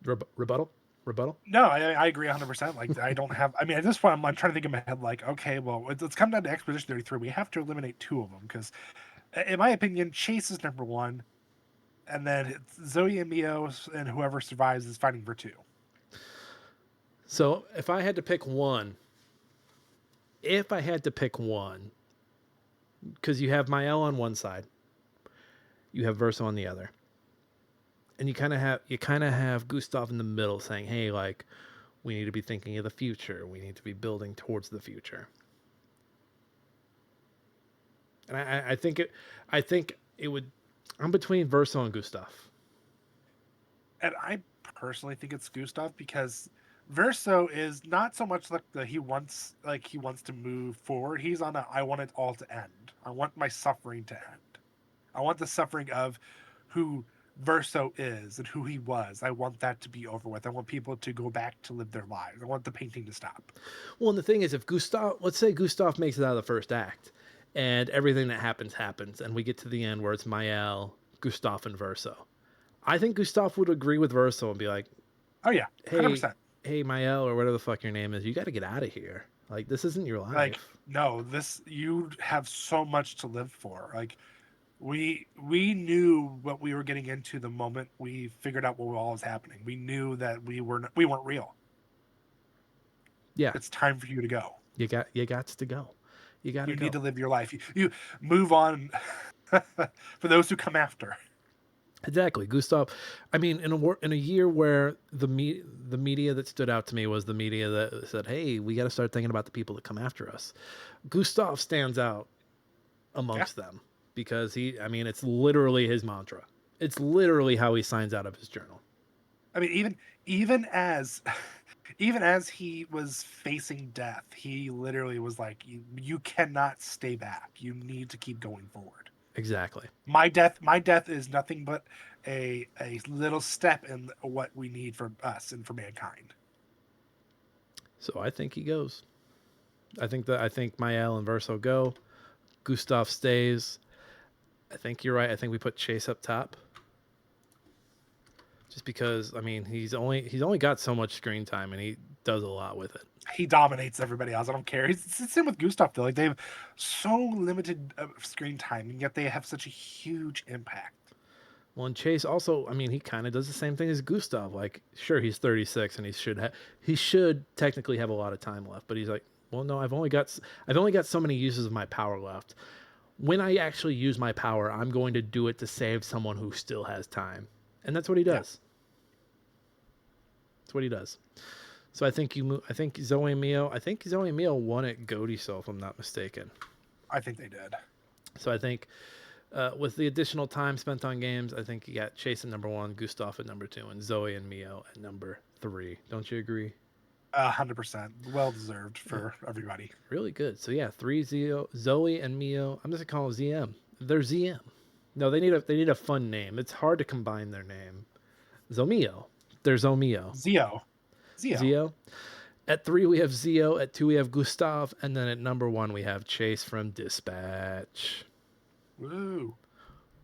Speaker 1: Rebuttal, rebuttal.
Speaker 2: No, I agree 100%. Like, I don't have. I mean, at this point, I'm trying to think in my head, like, okay, well, let's come down to Expedition 33. We have to eliminate two of them because, in my opinion, Chase is number one, and then it's Zoe and Mio, and whoever survives is fighting for two.
Speaker 1: So if I had to pick one, if I had to pick one, because you have Mael on one side, you have Verso on the other, and you kind of have Gustav in the middle saying, "Hey, like, we need to be thinking of the future. We need to be building towards the future." And I think it would. I'm between Verso and Gustav.
Speaker 2: And I personally think it's Gustav because Verso is not so much like he wants to move forward. He's on a I want it all to end. I want my suffering to end. I want the suffering of who Verso is and who he was. I want that to be over with. I want people to go back to live their lives. I want the painting to stop.
Speaker 1: Well, and the thing is, if Gustav, let's say Gustav makes it out of the first act, and everything that happens, and we get to the end where it's Mael, Gustav, and Verso. I think Gustav would agree with Verso and be like,
Speaker 2: Oh yeah,
Speaker 1: "Hey,
Speaker 2: 100%.
Speaker 1: hey, Mael, or whatever the fuck your name is, you got to get out of here. Like, this isn't your
Speaker 2: Like
Speaker 1: life."
Speaker 2: no, this you have so much to live for. Like we knew what we were getting into the moment we figured out what all was happening. We knew that we weren't real.
Speaker 1: Yeah,
Speaker 2: It's time for you to go.
Speaker 1: you got to go. You got to
Speaker 2: You need
Speaker 1: go.
Speaker 2: to live your life. You move on for those who come after.
Speaker 1: Exactly, Gustav. I mean, in a year where the media that stood out to me was the media that said, "Hey, we got to start thinking about the people that come after us." Gustav stands out
Speaker 2: Yeah.
Speaker 1: amongst them because I mean, it's literally his mantra. It's literally how he signs out of his journal.
Speaker 2: I mean, even as even as he was facing death, he literally was like, you cannot stay back. You need to keep going forward.
Speaker 1: Exactly.
Speaker 2: My death is nothing but a little step in what we need for us and for mankind.
Speaker 1: So I think he goes. I think Mael and Verso go. Gustav stays. I think you're right. I think we put Chase up top. Just because I mean he's only got so much screen time and he does a lot with it.
Speaker 2: He dominates everybody else. I don't care. It's the same with Gustav though. Like they have so limited screen time, and yet they have such a huge impact.
Speaker 1: Well, and Chase also, I mean, he kind of does the same thing as Gustav. Like, sure, he's 36 and he should technically have a lot of time left, but he's like, well, no, I've only got so many uses of my power left. When I actually use my power, I'm going to do it to save someone who still has time, and that's what he
Speaker 2: Yeah,
Speaker 1: does. That's what he does. So I think I think Zoe and Mio. I think Zoe and Mio won at Goaty, so if I'm not mistaken.
Speaker 2: I think they did.
Speaker 1: So I think with the additional time spent on games, I think you got Chase at number one, Gustav at number two, and Zoe and Mio at number three. Don't you agree?
Speaker 2: 100%. Well deserved
Speaker 1: Yeah,
Speaker 2: for everybody.
Speaker 1: really good. So yeah, three Zoe and Mio. I'm just gonna call them ZM. They're ZM. No, they need a fun name. It's hard to combine their name. Zomio. They're Zomio.
Speaker 2: Zio. Zio.
Speaker 1: Zio. At three we have Zio. At two we have Gustav, and then at number one we have Chase from Dispatch.
Speaker 2: Woo.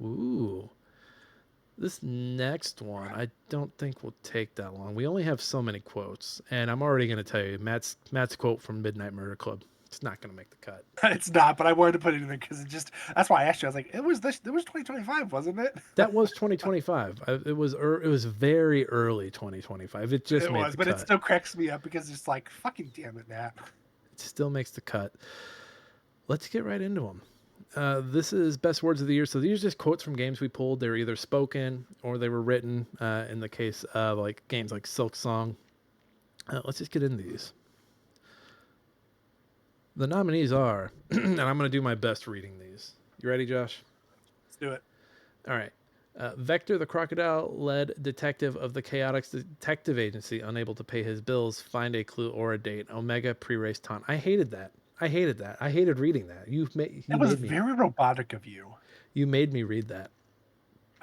Speaker 1: Ooh. This next one, I don't think will take that long. We only have so many quotes, and I'm already going to tell you, Matt's quote from Midnight Murder Club. It's not going to make the cut.
Speaker 2: It's not, but I wanted to put it in there because that's why I asked you. I was like, it was 2025, wasn't it?
Speaker 1: That was 2025. It was very early 2025. It just
Speaker 2: It
Speaker 1: made
Speaker 2: was,
Speaker 1: the
Speaker 2: but it
Speaker 1: cut.
Speaker 2: still cracks me up because it's like, fucking damn it, Matt.
Speaker 1: It still makes the cut. Let's get right into them. This is best words of the year. So these are just quotes from games we pulled. They were either spoken or they were written. In the case of like games like Silk Song. Let's just get into these. The nominees are, and I'm going to do my best reading these. You ready, Josh?
Speaker 2: Let's do it.
Speaker 1: All right. Vector, the crocodile-led detective of the Chaotix Detective Agency, unable to pay his bills, find a clue or a date. Omega pre-race taunt. I hated that. I hated reading that.
Speaker 2: That was very robotic of you.
Speaker 1: You made me read that.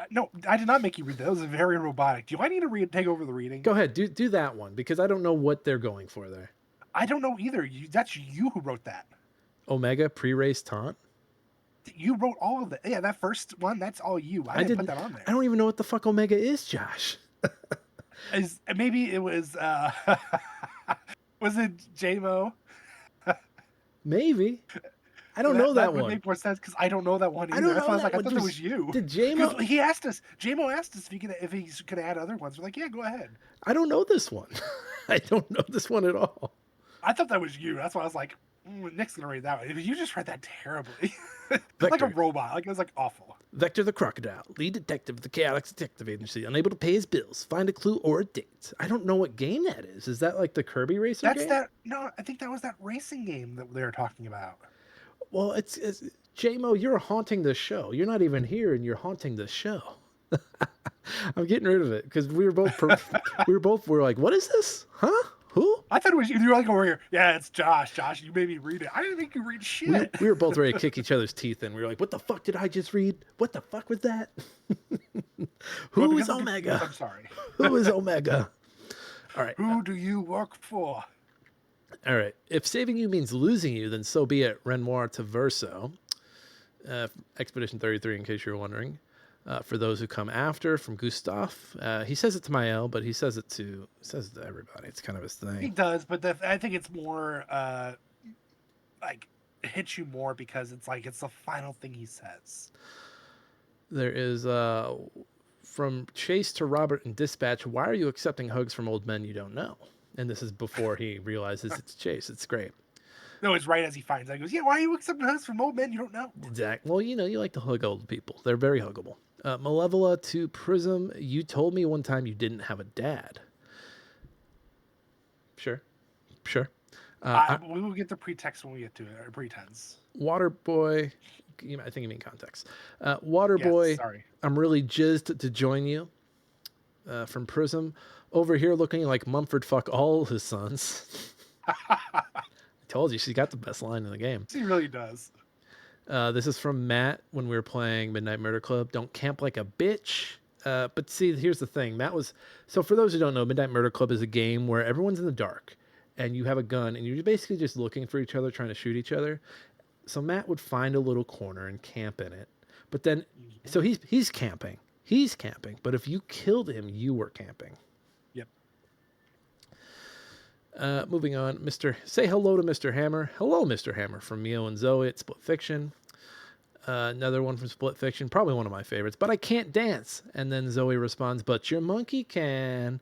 Speaker 2: No, I did not make you read that. That was very robotic. Do I need to take over the reading?
Speaker 1: Go ahead, do that one because I don't know what they're going for there.
Speaker 2: I don't know either. That's you who wrote that.
Speaker 1: Omega pre-race taunt.
Speaker 2: You wrote all of that. Yeah, that first one, that's all you. I didn't put that on there.
Speaker 1: I don't even know what the fuck Omega is, Josh.
Speaker 2: Maybe it was was it JMO?
Speaker 1: Maybe. I don't know that
Speaker 2: would
Speaker 1: one.
Speaker 2: make more sense because I don't know that one either.
Speaker 1: I don't
Speaker 2: That's
Speaker 1: know
Speaker 2: why I was
Speaker 1: that
Speaker 2: like, I
Speaker 1: one.
Speaker 2: thought that was you.
Speaker 1: Did
Speaker 2: Because
Speaker 1: JMO?
Speaker 2: JMO asked us if he could add other ones. We're like, yeah, go ahead.
Speaker 1: I don't know this one. I don't know this one at all.
Speaker 2: I thought that was you. That's why I was like, Nick's gonna read that one. You just read that terribly. Like a
Speaker 1: Vector.
Speaker 2: robot. Like it was like awful.
Speaker 1: Vector the Crocodile, lead detective of the Chaotix Detective Agency, unable to pay his bills, find a clue or a date. I don't know what game that is. Is that like the Kirby Racer
Speaker 2: That's
Speaker 1: game?
Speaker 2: that. No, I think that was that racing game that they were talking about.
Speaker 1: Well, it's J-Mo, you're haunting the show. You're not even here and you're haunting the show. I'm getting rid of it because we were like, what is this? Huh? Who?
Speaker 2: I thought it was you. You were like over here. Yeah, it's Josh. Josh, you made me read it. I didn't make you read
Speaker 1: We,
Speaker 2: shit.
Speaker 1: we were both ready to kick each other's teeth in. We were like, what the fuck did I just read? What the fuck was that?
Speaker 2: Well,
Speaker 1: Who is
Speaker 2: because I'm confused,
Speaker 1: Omega?
Speaker 2: I'm sorry.
Speaker 1: Who is Omega? All right.
Speaker 2: Who do you work for?
Speaker 1: All right. If saving you means losing you, then so be it. Renoir to Verso. Expedition 33, in case you're wondering. For those who come after, from Gustav. He says it to Mael, but he says it to everybody. It's kind of his
Speaker 2: He
Speaker 1: thing.
Speaker 2: does, but I think it's more like it hits you more because it's like it's the final thing he says.
Speaker 1: There is from Chase to Robert in Dispatch. Why are you accepting hugs from old men you don't know? And this is before he realizes it's Chase. It's great.
Speaker 2: No, it's right as he finds out. He goes, "Yeah, why are you accepting hugs from old men you don't know?"
Speaker 1: Exactly. Well, you like to hug old people. They're very huggable. Malevola to Prism. You told me one time you didn't have a dad. Sure. Sure.
Speaker 2: We will get the pretext when we get to it, or pretense.
Speaker 1: Water Boy. I think you mean context. Water
Speaker 2: Yes,
Speaker 1: Boy.
Speaker 2: sorry.
Speaker 1: I'm really jizzed to join you. From Prism. Over here looking like Mumford fuck all his sons. I told you, she's got the best line in the game.
Speaker 2: He really does.
Speaker 1: This is from Matt when we were playing Midnight Murder Club. Don't camp like a bitch. But see, here's the thing. Matt was... So for those who don't know, Midnight Murder Club is a game where everyone's in the dark and you have a gun and you're basically just looking for each other, trying to shoot each other. So Matt would find a little corner and camp in it. But then... So he's camping. He's camping. But if you killed him, you were camping.
Speaker 2: Yep.
Speaker 1: Moving on, say hello to Mr. Hammer. Hello, Mr. Hammer from Mio and Zoe at Split Fiction. Another one from Split Fiction, probably one of my favorites. But I can't dance. And then Zoe responds, but your monkey can.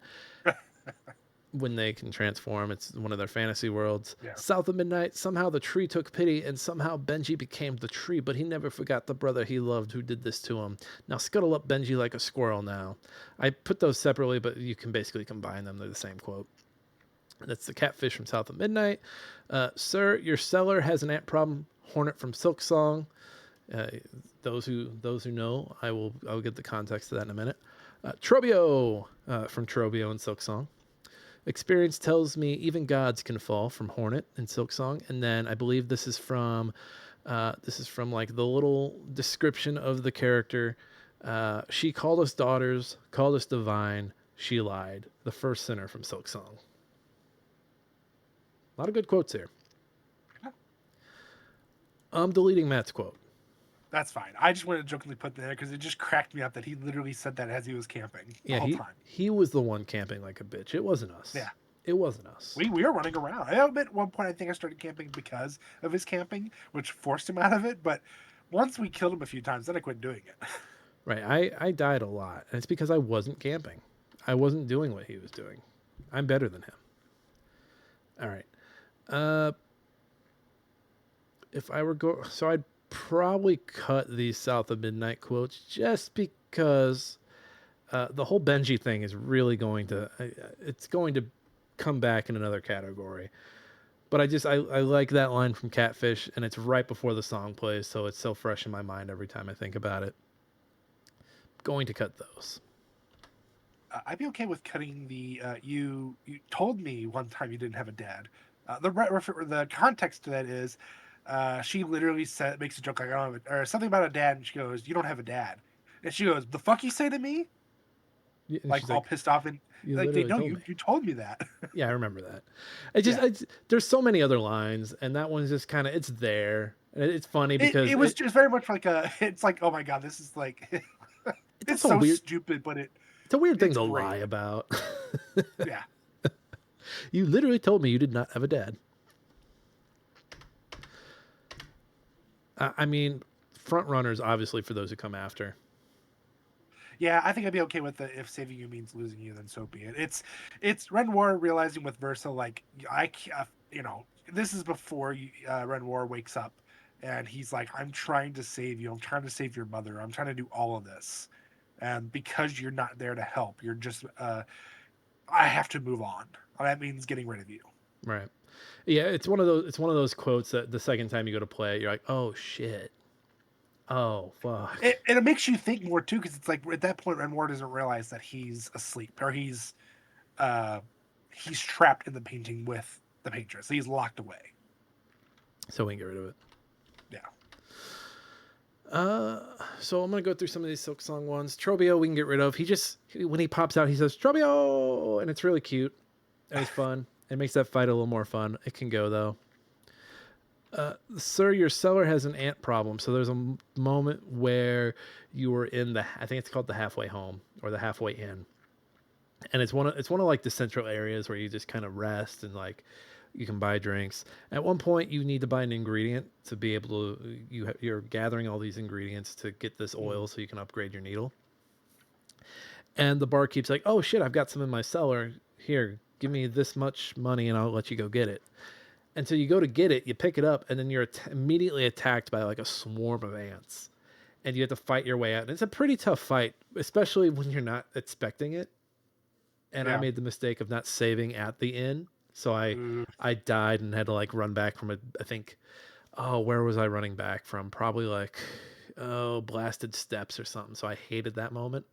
Speaker 1: When they can transform, it's one of their fantasy worlds.
Speaker 2: Yeah.
Speaker 1: South of Midnight, somehow the tree took pity, and somehow Benji became the tree, but he never forgot the brother he loved who did this to him. Now scuttle up Benji like a squirrel now. I put those separately, but you can basically combine them. They're the same quote. That's the Catfish from South of Midnight. Sir, your cellar has an ant problem. Hornet from Silk Song. Those who know, I'll get the context to that in a minute. Trobio from Trobio and Silk Song. Experience tells me even gods can fall from Hornet and Silk Song. And then I believe this is from like the little description of the character. She called us daughters, called us divine. She lied. The first sinner from Silk Song. A lot of good quotes here. I'm deleting Matt's quote.
Speaker 2: That's fine. I just wanted to jokingly put that there because it just cracked me up that he literally said that as he was camping the whole time.
Speaker 1: He was the one camping like a bitch. It wasn't us.
Speaker 2: Yeah.
Speaker 1: It wasn't us.
Speaker 2: We were running around. I admit at one point I think I started camping because of his camping, which forced him out of it. But once we killed him a few times, then I quit doing it.
Speaker 1: Right. I died a lot. And it's because I wasn't camping. I wasn't doing what he was doing. I'm better than him. All right. If I were so I'd probably cut these South of Midnight quotes just because the whole Benji thing is really going to it's going to come back in another category. But I like that line from Catfish, and it's right before the song plays, so it's so fresh in my mind every time I think about it. Going to cut those.
Speaker 2: I'd be okay with cutting the you told me one time you didn't have a dad. The context to that is she literally makes a joke like, "Oh," or something about a dad, and she goes, "You don't have a dad," and she goes, "The fuck you say to me?"
Speaker 1: Yeah,
Speaker 2: Like all pissed off, and
Speaker 1: you
Speaker 2: like they
Speaker 1: literally
Speaker 2: know
Speaker 1: told
Speaker 2: you.
Speaker 1: me.
Speaker 2: You told me that.
Speaker 1: Yeah, I remember that. There's so many other lines, and that one's just kind of it's there. And it's funny because
Speaker 2: it was just very much like it's like, oh my god, this is like it's so
Speaker 1: weird,
Speaker 2: stupid, but
Speaker 1: it's a weird thing to
Speaker 2: great.
Speaker 1: lie about.
Speaker 2: Yeah.
Speaker 1: You literally told me you did not have a dad. I mean, front runners, obviously, for those who come after.
Speaker 2: Yeah, I think I'd be okay with the if saving you means losing you, then so be it. It's Renoir realizing with Versa like I can't, this is before Renoir wakes up, and he's like, I'm trying to save you. I'm trying to save your mother. I'm trying to do all of this, and because you're not there to help, you're just I have to move on. That means getting rid of you.
Speaker 1: Right. Yeah, it's one of those quotes that the second time you go to play it, you're like, "Oh shit. Oh fuck."
Speaker 2: And it makes you think more too, because it's like at that point Renoir doesn't realize that he's asleep or uh he's trapped in the painting with the paintress. He's locked away.
Speaker 1: So we can get rid of it.
Speaker 2: Yeah.
Speaker 1: Uh, so I'm gonna go through some of these Silk Song ones. Trobio we can get rid of. When he pops out, he says Trobio, and it's really cute and it's fun. It makes that fight a little more fun. It can go though. Sir, your cellar has an ant problem. So there's a moment where you were in I think it's called the halfway home or the halfway inn, and it's one of like the central areas where you just kind of rest and like you can buy drinks. At one point, you need to buy an ingredient to be able to. You're gathering all these ingredients to get this
Speaker 2: Mm.
Speaker 1: oil so you can upgrade your needle. And the barkeep's like, "Oh shit, I've got some in my cellar. Here, give me this much money, and I'll let you go get it." And so you go to get it, you pick it up, and then you're immediately attacked by like a swarm of ants, and you have to fight your way out. And it's a pretty tough fight, especially when you're not expecting it. And I
Speaker 2: Yeah.
Speaker 1: made the mistake of not saving at the inn, so I
Speaker 2: Mm.
Speaker 1: I died and had to like run back from I think, oh, where was I running back from? Probably like, oh, blasted steps or something. So I hated that moment.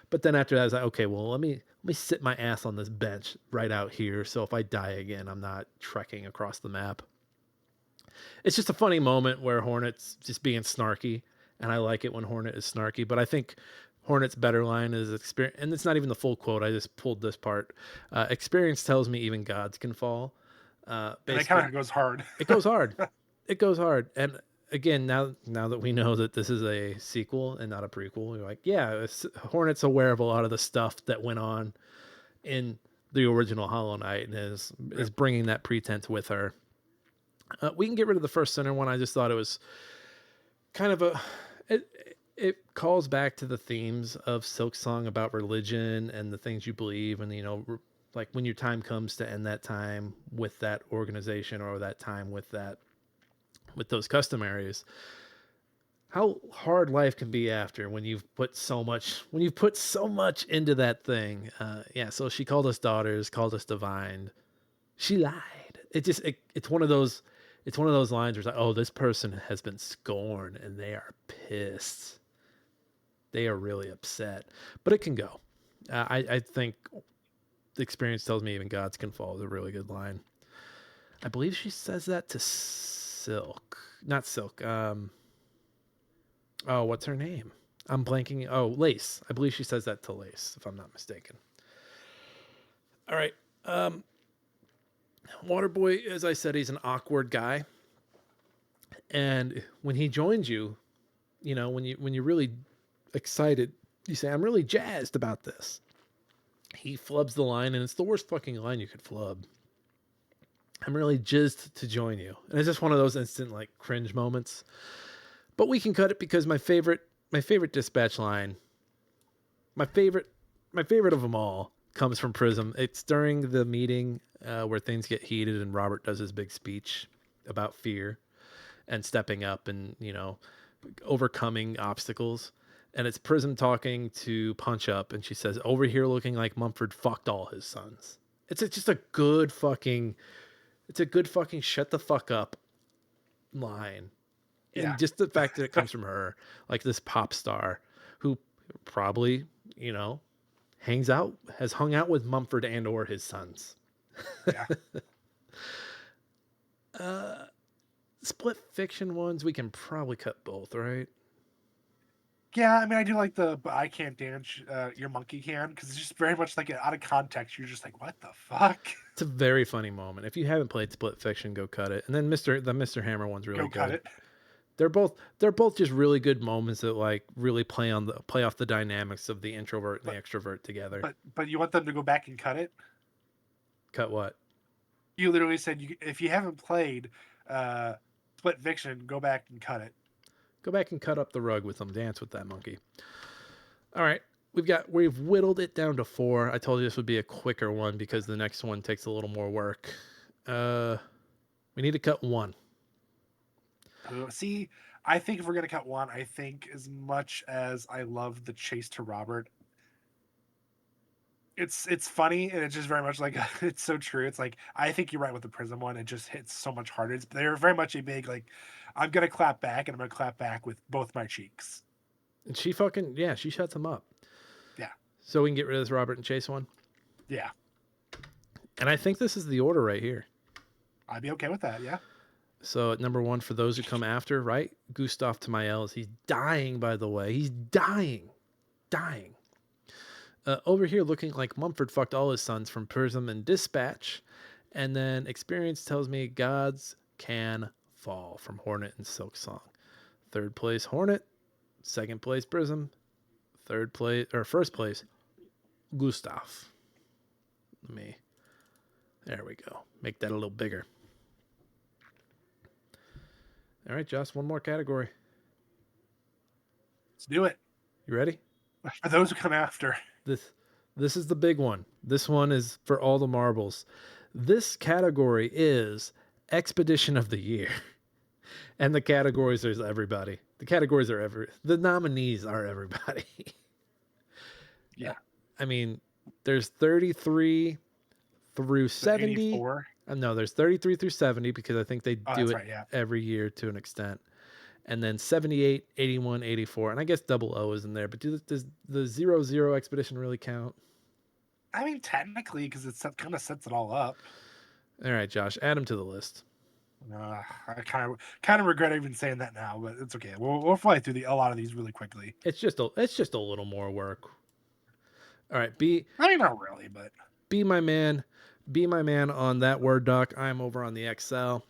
Speaker 1: But then after that, I was like, okay, well, let me sit my ass on this bench right out here. So if I die again, I'm not trekking across the map. It's just a funny moment where Hornet's just being snarky, and I like it when Hornet is snarky. But I think Hornet's better line is experience, and it's not even the full quote. I just pulled this part. Experience tells me even gods can fall.
Speaker 2: And it kind
Speaker 1: Basically,
Speaker 2: of goes hard.
Speaker 1: it goes hard. It goes hard. And again, now that we know that this is a sequel and not a prequel, you're like, yeah, Hornet's aware of a lot of the stuff that went on in the original Hollow Knight and is
Speaker 2: Yep.
Speaker 1: bringing that pretense with her. We can get rid of the first center one. I just thought it was kind of a it calls back to the themes of Silk Song about religion and the things you believe, and like when your time comes to end that time with that organization or that time with those customaries, how hard life can be after when you've put so much into that thing. Yeah, so she called us daughters, called us divine. She lied. It's one of those lines where it's like, oh, this person has been scorned and they are pissed. They are really upset. But it can go. I think the experience tells me even gods can fall is a really good line. I believe she says that to Silk. Not Silk. Oh, what's her name? I'm blanking. Oh, Lace. I believe she says that to Lace, if I'm not mistaken. All right. Um, Waterboy, as I said, he's an awkward guy. And when he joins you, when you're really excited, you say, "I'm really jazzed about this." He flubs the line, and it's the worst fucking line you could flub. I'm really jizzed to join you, and it's just one of those instant like cringe moments. But we can cut it because my favorite dispatch line, my favorite my favorite of them all comes from Prism. It's during the meeting where things get heated and Robert does his big speech about fear and stepping up and overcoming obstacles. And it's Prism talking to Punch Up, and she says, "Over here looking like Mumford fucked all his sons." Just a good fucking, it's a good fucking shut the fuck up line,
Speaker 2: Yeah.
Speaker 1: and just the fact that it comes from her, like this pop star, who probably you know has hung out with Mumford and or his sons.
Speaker 2: Yeah.
Speaker 1: Uh, Split fiction ones we can probably cut both, right?
Speaker 2: Yeah, I mean, I do like the but I can't dance, your monkey can, because it's just very much like out of context. You're just like, what the fuck?
Speaker 1: It's a very funny moment. If you haven't played Split Fiction, go cut it. And then Mr. Hammer one's really
Speaker 2: Go cut
Speaker 1: good.
Speaker 2: it.
Speaker 1: They're both just really good moments that like really play off the dynamics of the introvert and
Speaker 2: But
Speaker 1: the extrovert together.
Speaker 2: but you want them to go back and cut it?
Speaker 1: Cut what?
Speaker 2: You literally said if you haven't played uh, Split Fiction, go back and cut it.
Speaker 1: Go back and cut up the rug with them. Dance with that monkey. All right. we've whittled it down to 4. I told you this would be a quicker one because the next one takes a little more work. We need to cut 1.
Speaker 2: See, I think if we're gonna cut one, I think as much as I love the chase to Robert, it's funny and it's just very much like it's so true. It's like I think you're right with the Prism one. It just hits so much harder. They're very much a big like I'm gonna clap back and I'm gonna clap back with both my cheeks.
Speaker 1: And she she shuts him up.
Speaker 2: Yeah,
Speaker 1: So we can get rid of this Robert and Chase one.
Speaker 2: yeah,
Speaker 1: And I think this is the order right here.
Speaker 2: I'd be okay with that. Yeah,
Speaker 1: So at number 1 for those who come after, right? Gustav Tamaels. He's dying, by the way. He's dying. Dying. Over here, looking like Mumford fucked all his sons from Prism and Dispatch. And then Experience tells me Gods Can Fall from Hornet and Silk Song. 3rd place, Hornet. 2nd place, Prism. 3rd place, or 1st place, Gustav. There we go. Make that a little bigger. All right, Josh, one more category.
Speaker 2: let's do it.
Speaker 1: You ready?
Speaker 2: For those who come after.
Speaker 1: This is the big one. This one is for all the marbles. This category is Expedition of the Year. And the categories is everybody. The nominees are everybody.
Speaker 2: Yeah.
Speaker 1: I mean, there's 33 through 70.
Speaker 2: 84.
Speaker 1: No, there's 33 through 70 because I think they do it
Speaker 2: right, yeah.
Speaker 1: every year to an extent. And then 78, 81, 84. And I guess double O is in there. But does the 00 expedition really count?
Speaker 2: I mean, technically, because it kind of sets it all up.
Speaker 1: All right, Josh, add them to the list.
Speaker 2: I kind of regret even saying that now, but it's okay. We'll fly through a lot of these really quickly.
Speaker 1: It's just a little more work. All right,
Speaker 2: I mean, not really, but
Speaker 1: be my man on that Word doc. I'm over on the Excel.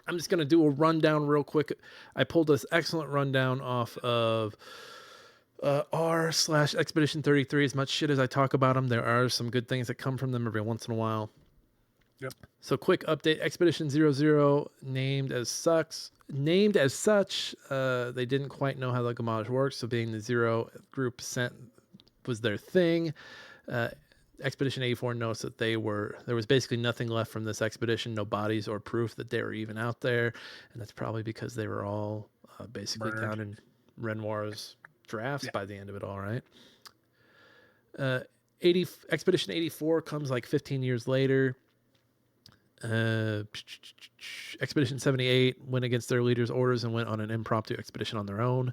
Speaker 1: I'm just gonna do a rundown real quick. I pulled this excellent rundown off of r/expedition 33. As much shit as I talk about them, there are some good things that come from them every once in a while.
Speaker 2: Yep.
Speaker 1: So quick update: Expedition 00 named as such. They didn't quite know how the Gamage works, so being the 0 group sent was their thing. Expedition 84 notes that there was basically nothing left from this expedition, no bodies or proof that they were even out there, and that's probably because they were all basically
Speaker 2: murdered.
Speaker 1: down in Renoir's drafts by the end of it all, right? Expedition 84 comes like 15 years later. Expedition 78 went against their leader's orders and went on an impromptu expedition on their own.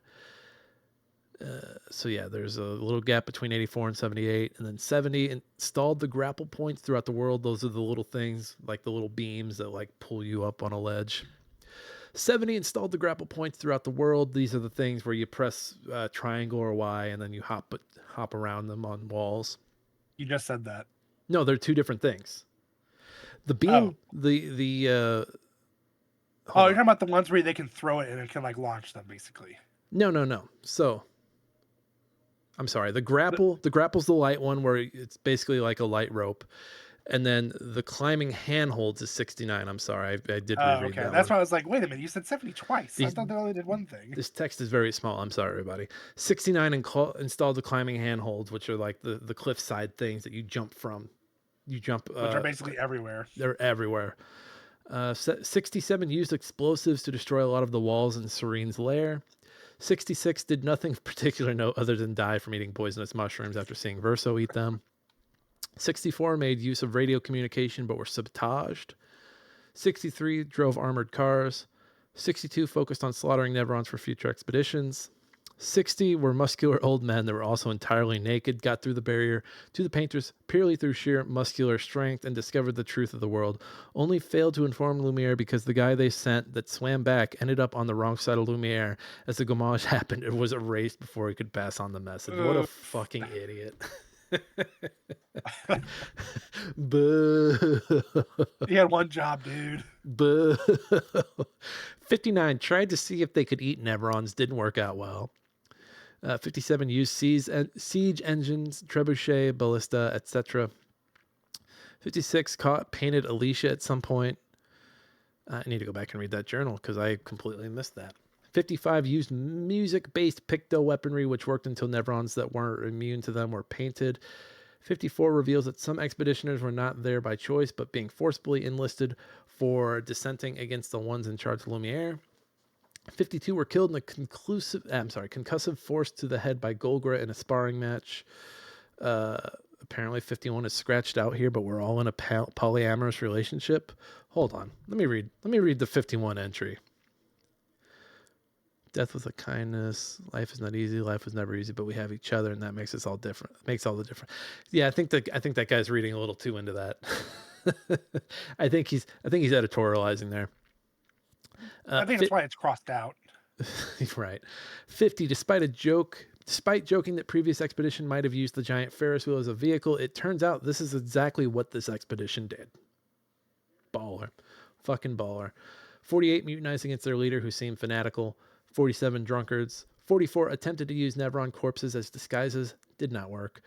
Speaker 1: So yeah, there's a little gap between 84 and 78, and then 70 installed the grapple points throughout the world. Those are the little things, like the little beams that like pull you up on a ledge. 70 installed the grapple points throughout the world. These are the things where you press triangle or Y, and then you hop around them on walls.
Speaker 2: You just said that.
Speaker 1: No, they're 2 different things. The beam, you're
Speaker 2: talking about the ones where they can throw it and it can like launch them, basically.
Speaker 1: No. So, I'm sorry. The grapple's the light one where it's basically like a light rope, and then the climbing handholds is 69. I'm sorry, I did reread
Speaker 2: okay.
Speaker 1: that.
Speaker 2: That's
Speaker 1: one.
Speaker 2: why I was like, wait a minute, you said 70 twice. I thought they only did one thing.
Speaker 1: This text is very small. I'm sorry, everybody. 69 installed the climbing handholds, which are like the cliffside things that you jump from. Which
Speaker 2: are basically everywhere.
Speaker 1: They're everywhere. 67 used explosives to destroy a lot of the walls in Serene's lair. 66 did nothing of particular note other than die from eating poisonous mushrooms after seeing Verso eat them. 64 made use of radio communication but were sabotaged. 63 drove armored cars. 62 focused on slaughtering Neverons for future expeditions. 60 were muscular old men that were also entirely naked, got through the barrier to the painters purely through sheer muscular strength, and discovered the truth of the world. Only failed to inform Lumiere because the guy they sent that swam back ended up on the wrong side of Lumiere as the gommage happened. It was erased before he could pass on the message. What a fucking idiot. Boo.
Speaker 2: He had one job, dude.
Speaker 1: Boo. 59 tried to see if they could eat Neverons. Didn't work out well. 57 used siege engines, trebuchet, ballista, etc. 56 painted Alicia at some point. I need to go back and read that journal because I completely missed that. 55 used music-based picto weaponry, which worked until Nevrons that weren't immune to them were painted. 54 reveals that some expeditioners were not there by choice, but being forcibly enlisted for dissenting against the ones in charge of Lumiere. 52 were killed in a concussive force to the head by Golgra in a sparring match. Apparently 51 is scratched out here, but we're all in a polyamorous relationship. Hold on. Let me read the 51 entry. Death with a kindness. Life is not easy. Life was never easy, but we have each other, and that makes us all different. Makes all the difference. Yeah, I think that guy's reading a little too into that. I think he's editorializing there.
Speaker 2: I think that's why it's crossed out.
Speaker 1: Right. 50. Despite joking that previous expedition might have used the giant Ferris wheel as a vehicle, it turns out this is exactly what this expedition did. Baller. Fucking baller. 48 mutinize against their leader who seemed fanatical. 47 drunkards. 44 attempted to use Nevron corpses as disguises. Did not work.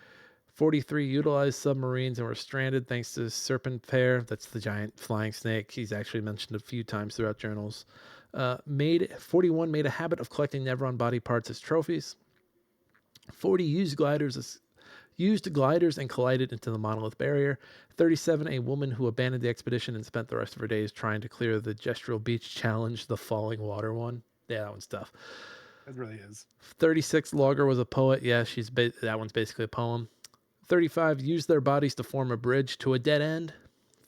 Speaker 1: 43 utilized submarines and were stranded thanks to Serpent Pair. That's the giant flying snake. He's actually mentioned a few times throughout journals. 41 made a habit of collecting Nevron body parts as trophies. 40 used gliders and collided into the monolith barrier. 37, a woman who abandoned the expedition and spent the rest of her days trying to clear the gestural beach challenge, the falling water one. Yeah, that one's tough.
Speaker 2: It really is.
Speaker 1: 36, logger was a poet. Yeah, that one's basically a poem. 35, used their bodies to form a bridge to a dead end.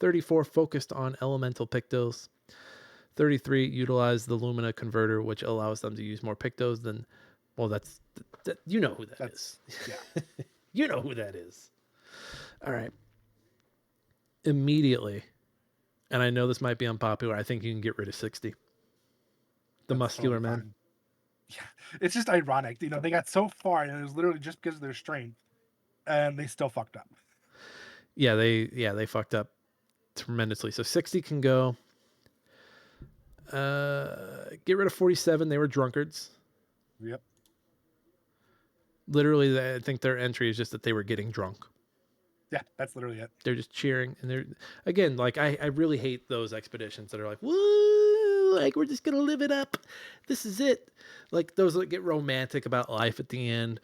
Speaker 1: 34, focused on elemental pictos. 33, utilized the Lumina converter, which allows them to use more pictos than... Well, you know who that is.
Speaker 2: Yeah.
Speaker 1: You know who that is. All right. Immediately, and I know this might be unpopular, I think you can get rid of 60. The muscular men.
Speaker 2: Fine. Yeah. It's just ironic. They got so far, and it was literally just because of their strength, and they still fucked up.
Speaker 1: Yeah, they fucked up tremendously. So 60 can go. Get rid of 47. They were drunkards.
Speaker 2: Yep.
Speaker 1: Literally, I think their entry is just that they were getting drunk.
Speaker 2: Yeah, that's literally it.
Speaker 1: They're just cheering, and they're again like I really hate those expeditions that are like, woo, like we're just gonna live it up. This is it. Like those that get romantic about life at the end.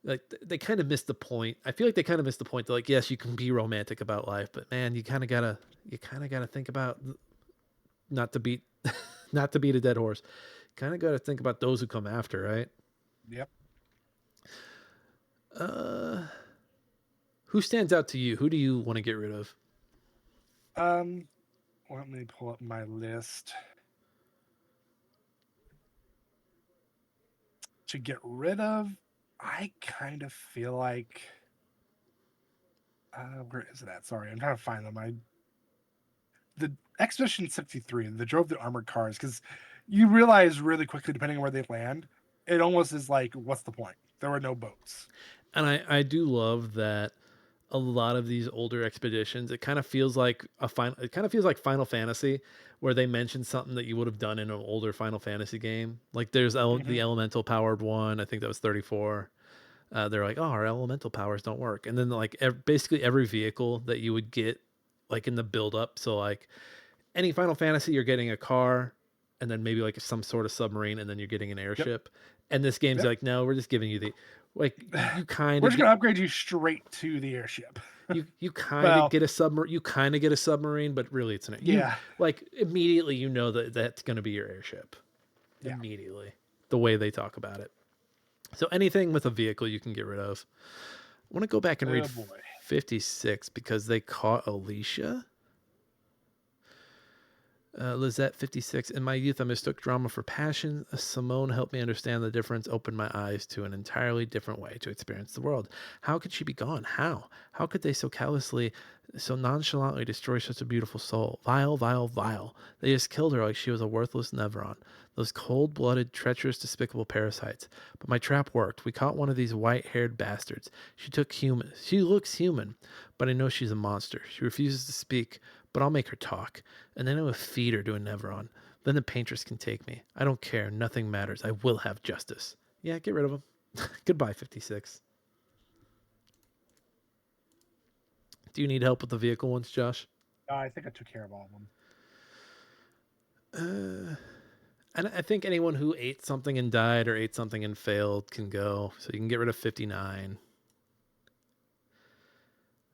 Speaker 1: Like they kind of missed the point. I feel like they kind of missed the point. They're like, yes, you can be romantic about life, but man, you kind of gotta think about not to beat a dead horse. Kind of gotta think about those who come after, right?
Speaker 2: Yep.
Speaker 1: Who stands out to you? Who do you want to get rid of?
Speaker 2: Let me pull up my list. To get rid of, I kind of feel like where is it at? Sorry, I'm trying to find them. The Expedition 63, they drove the armored cars, because you realize really quickly, depending on where they land, it almost is like, what's the point? There were no boats.
Speaker 1: And I do love that a lot of these older expeditions, it kind of feels like Final Fantasy, where they mention something that you would have done in an older Final Fantasy game. Like there's the elemental powered one. I think that was 34. They're like, oh, our elemental powers don't work. And then like basically every vehicle that you would get like in the build up. So like any Final Fantasy, you're getting a car and then maybe like some sort of submarine, and then you're getting an airship. Yep. And this game's like, no, we're just giving you the, like, you kind
Speaker 2: we're
Speaker 1: of
Speaker 2: just gonna upgrade you straight to the airship.
Speaker 1: you kind of get a submarine. You kind of get a submarine, but really it's like immediately you know that that's going to be your airship. Yeah. Immediately, the way they talk about it. So anything with a vehicle you can get rid of. I want to go back and read 56 because they caught Alicia. Lizette, 56. In my youth, I mistook drama for passion. Simone helped me understand the difference, opened my eyes to an entirely different way to experience the world. How could she be gone? How? How could they so callously, so nonchalantly destroy such a beautiful soul? Vile, vile, vile. They just killed her like she was a worthless Nevron. Those cold-blooded, treacherous, despicable parasites. But my trap worked. We caught one of these white-haired bastards. She looks human, but I know she's a monster. She refuses to speak, but I'll make her talk, and then I will feed her to a Nevron. Then the paintress can take me. I don't care. Nothing matters. I will have justice. Yeah, get rid of him. Goodbye, 56. Do you need help with the vehicle ones, Josh?
Speaker 2: I think I took care of all of them.
Speaker 1: And I think anyone who ate something and died or ate something and failed can go. So you can get rid of 59,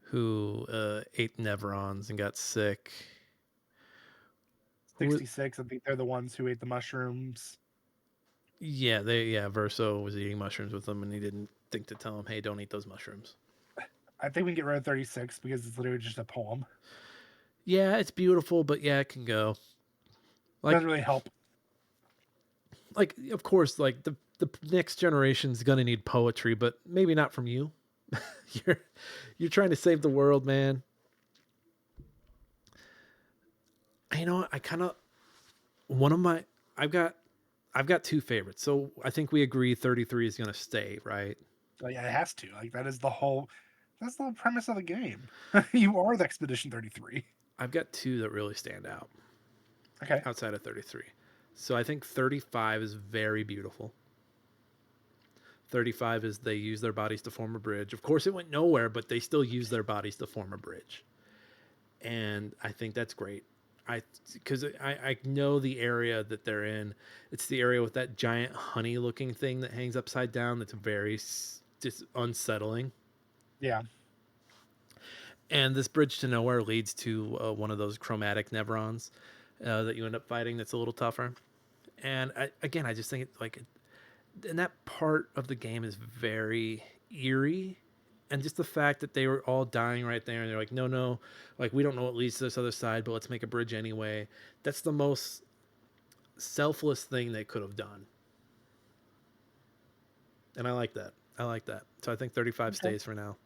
Speaker 1: who ate Nevrons and got sick. Who?
Speaker 2: 66, I think they're the ones who ate the mushrooms.
Speaker 1: Yeah, Verso was eating mushrooms with them, and he didn't think to tell him, "Hey, don't eat those mushrooms."
Speaker 2: I think we can get rid of 36 because it's literally just a poem.
Speaker 1: Yeah, it's beautiful, but yeah, it can go. Like,
Speaker 2: Doesn't really help.
Speaker 1: of course, like the next generation's gonna need poetry, but maybe not from you. you're you're trying to save the world, man. You know what? I kind of one of my I've got I've got two favorites. So I think we agree 33 is gonna stay, right?
Speaker 2: So yeah, it has to. Like that's the whole premise of the game. You are the Expedition 33.
Speaker 1: I've got two that really stand out
Speaker 2: Okay.
Speaker 1: outside of 33. So I think 35 is very beautiful. 35 is they use their bodies to form a bridge. Of course, it went nowhere, but they still use their bodies to form a bridge. And I think that's great. Because I know the area that they're in. It's the area with that giant honey looking thing that hangs upside down. That's very just unsettling.
Speaker 2: Yeah.
Speaker 1: And this bridge to nowhere leads to one of those chromatic nevrons that you end up fighting. That's a little tougher. And again, I just think it like, and that part of the game is very eerie, and just the fact that they were all dying right there, and they're like, no, like we don't know what leads to this other side, but let's make a bridge anyway. That's the most selfless thing they could have done, and I like that. I like that. So I think 35
Speaker 2: Okay.
Speaker 1: stays for now.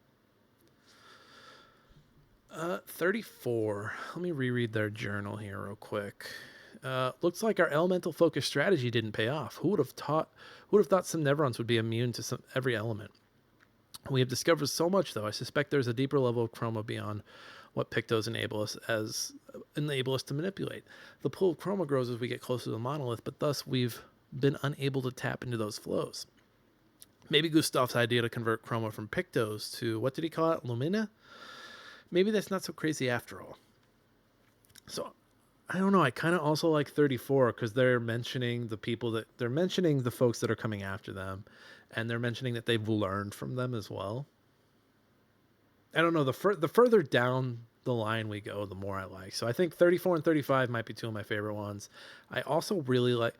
Speaker 1: 34. Let me reread their journal here real quick. Looks like our elemental focus strategy didn't pay off. Who would have thought some Nevrons would be immune to every element? We have discovered so much, though. I suspect there's a deeper level of chroma beyond what Pictos enable us to manipulate. The pool of chroma grows as we get closer to the monolith, but thus we've been unable to tap into those flows. Maybe Gustav's idea to convert chroma from Pictos to, what did he call it, Lumina? Maybe that's not so crazy after all. So I don't know. I kind of also like 34 because they're mentioning they're mentioning the folks that are coming after them, and they're mentioning that they've learned from them as well. I don't know. The further down the line we go, the more I like. So I think 34 and 35 might be two of my favorite ones. I also really like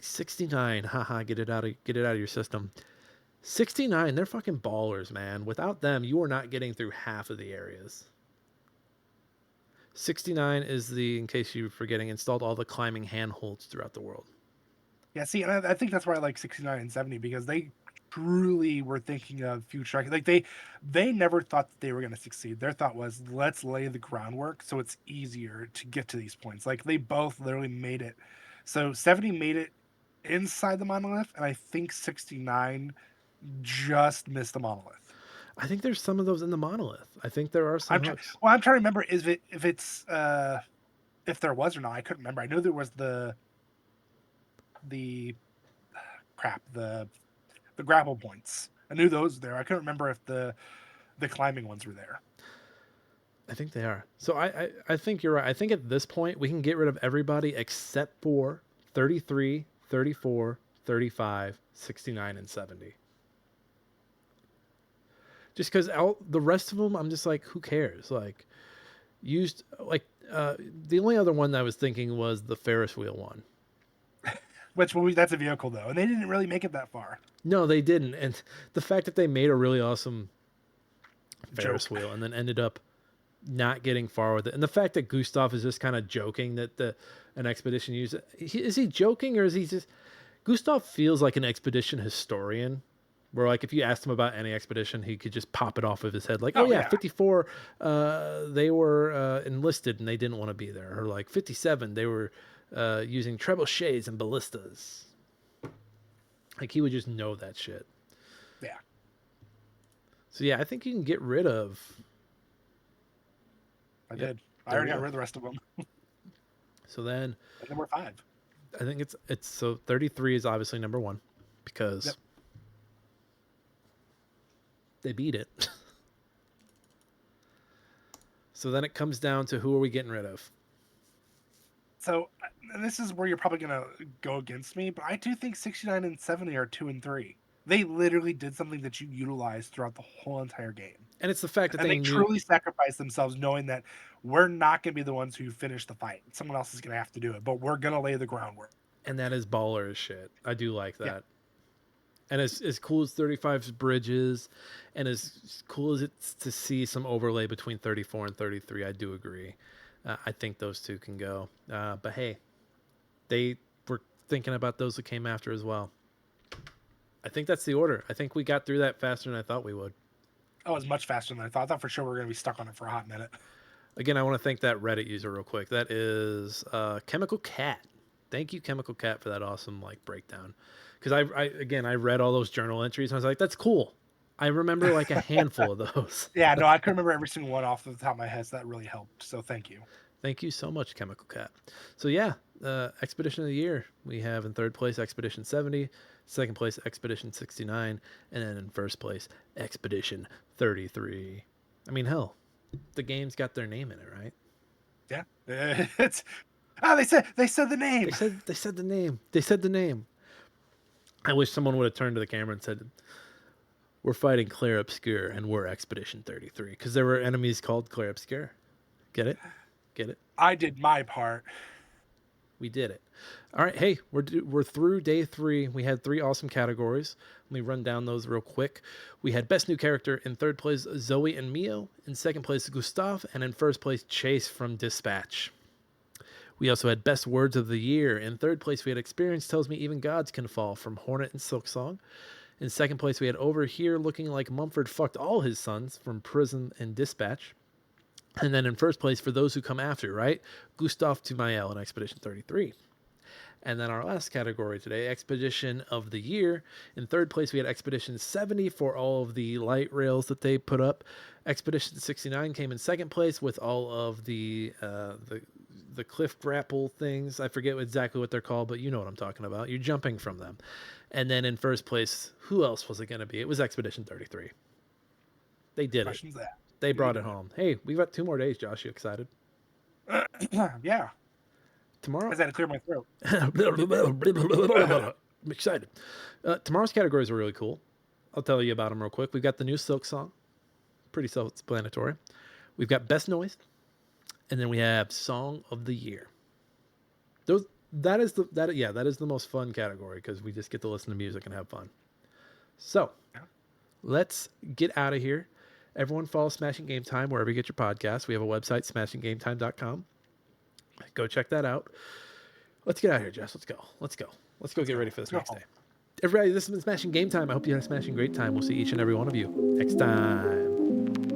Speaker 1: 69. Haha, get it out of your system. 69, they're fucking ballers, man. Without them, you are not getting through half of the areas. 69 is in case you're forgetting, installed all the climbing handholds throughout the world.
Speaker 2: Yeah, see, and I think that's why I like 69 and 70 because they truly were thinking of future. Like they never thought that they were going to succeed. Their thought was, let's lay the groundwork so it's easier to get to these points. Like they both literally made it. So 70 made it inside the monolith, and I think 69 just missed the monolith.
Speaker 1: I think there's some of those in the monolith. I think there are some hooks.
Speaker 2: I'm trying to remember if it's if there was or not. I couldn't remember. I know there was the crap the grapple points. I knew those were there. I couldn't remember if the climbing ones were there.
Speaker 1: I think they are. So I think you're right. I think at this point we can get rid of everybody except for 33, 34, 35, 69, and 70. Just because the rest of them, I'm just like, who cares? Like, used like the only other one that I was thinking was the Ferris wheel one.
Speaker 2: Which that's a vehicle though, and they didn't really make it that far.
Speaker 1: No, they didn't. And the fact that they made a really awesome Ferris
Speaker 2: Joke.
Speaker 1: wheel and then ended up not getting far with it, and the fact that Gustav is just kind of joking that an expedition used it. Is he joking or is he just? Gustav feels like an expedition historian, where like if you asked him about any expedition, he could just pop it off of his head, like, oh yeah,
Speaker 2: Yeah.
Speaker 1: 54, they were enlisted and they didn't want to be there, or like 57, they were using trebuchets and ballistas. Like he would just know that shit.
Speaker 2: Yeah.
Speaker 1: So yeah, I think you can get rid of.
Speaker 2: I
Speaker 1: Yep,
Speaker 2: did. I
Speaker 1: there
Speaker 2: already
Speaker 1: we
Speaker 2: got
Speaker 1: go.
Speaker 2: rid of the rest of them.
Speaker 1: So then
Speaker 2: And then we're five.
Speaker 1: I think it's so 33 is obviously number one because
Speaker 2: Yep.
Speaker 1: they beat it. So then it comes down to who are we getting rid of?
Speaker 2: So, and this is where you're probably gonna go against me, but I do think 69 and 70 are 2 and 3. They literally did something that you utilized throughout the whole entire game.
Speaker 1: And it's the fact that
Speaker 2: And
Speaker 1: they
Speaker 2: they
Speaker 1: knew,
Speaker 2: truly sacrificed themselves knowing that we're not gonna be the ones who finish the fight. Someone else is gonna have to do it, but we're gonna lay the groundwork.
Speaker 1: and that is baller as shit. I do like
Speaker 2: Yeah.
Speaker 1: that. And as cool as 35's bridge is, and as cool as it's to see some overlay between 34 and 33, I do agree. I think those two can go. But hey, they were thinking about those that came after as well. I think that's the order. I think we got through that faster than I thought we would.
Speaker 2: Oh, it was much faster than I thought. I thought for sure we were gonna be stuck on it for a hot minute.
Speaker 1: Again, I want to thank that Reddit user real quick. That is Chemical Cat. Thank you, Chemical Cat, for that awesome like breakdown. Because I read all those journal entries and I was like, that's cool. I remember like a handful of those.
Speaker 2: Yeah, no, I can remember every single one off the top of my head, so that really helped. So thank you.
Speaker 1: Thank you so much, Chemical Cat. So yeah, Expedition of the Year. We have in third place Expedition 70, second place Expedition 69, and then in first place Expedition 33. I mean, hell, the game's got their name in it, right?
Speaker 2: Yeah. It's they said the name.
Speaker 1: They said the name. They said the name. I wish someone would have turned to the camera and said, "We're fighting Claire Obscure, and we're Expedition 33," because there were enemies called Claire Obscure. Get it? Get it?
Speaker 2: I did my part.
Speaker 1: We did it. All right. Hey, we're through day 3. We had 3 awesome categories. Let me run down those real quick. We had best new character in third place Zoe and Mio, in second place Gustav, and in first place Chase from Dispatch. We also had best words of the year. In third place we had experience tells me even gods can fall from Hornet and Silksong. In second place we had over here looking like Mumford fucked all his sons from Prison and Dispatch. And then in first place, for those who come after, right? Gustav Tumael in Expedition 33. And then our last category today, Expedition of the Year. In third place, we had Expedition 70 for all of the light rails that they put up. Expedition 69 came in second place with all of the cliff grapple things. I forget exactly what they're called, but you know what I'm talking about. You're jumping from them. And then in first place, who else was it going to be? It was Expedition 33. They did
Speaker 2: Questions
Speaker 1: it.
Speaker 2: that.
Speaker 1: They brought it home. Hey, we've got 2 more days, Josh. You excited?
Speaker 2: Yeah.
Speaker 1: Tomorrow.
Speaker 2: I just had to clear my throat.
Speaker 1: I'm excited. Tomorrow's categories are really cool. I'll tell you about them real quick. We've got the new Silk Song, pretty self-explanatory. We've got Best Noise, and then we have Song of the Year. That is the most fun category because we just get to listen to music and have fun. So, let's get out of here. Everyone follow Smashing Game Time wherever you get your podcasts. We have a website, smashinggametime.com. Go check that out. Let's get out of here, Jess. Let's go. Let's go get ready for this next day. Everybody, this has been Smashing Game Time. I hope you had a smashing great time. We'll see each and every one of you next time.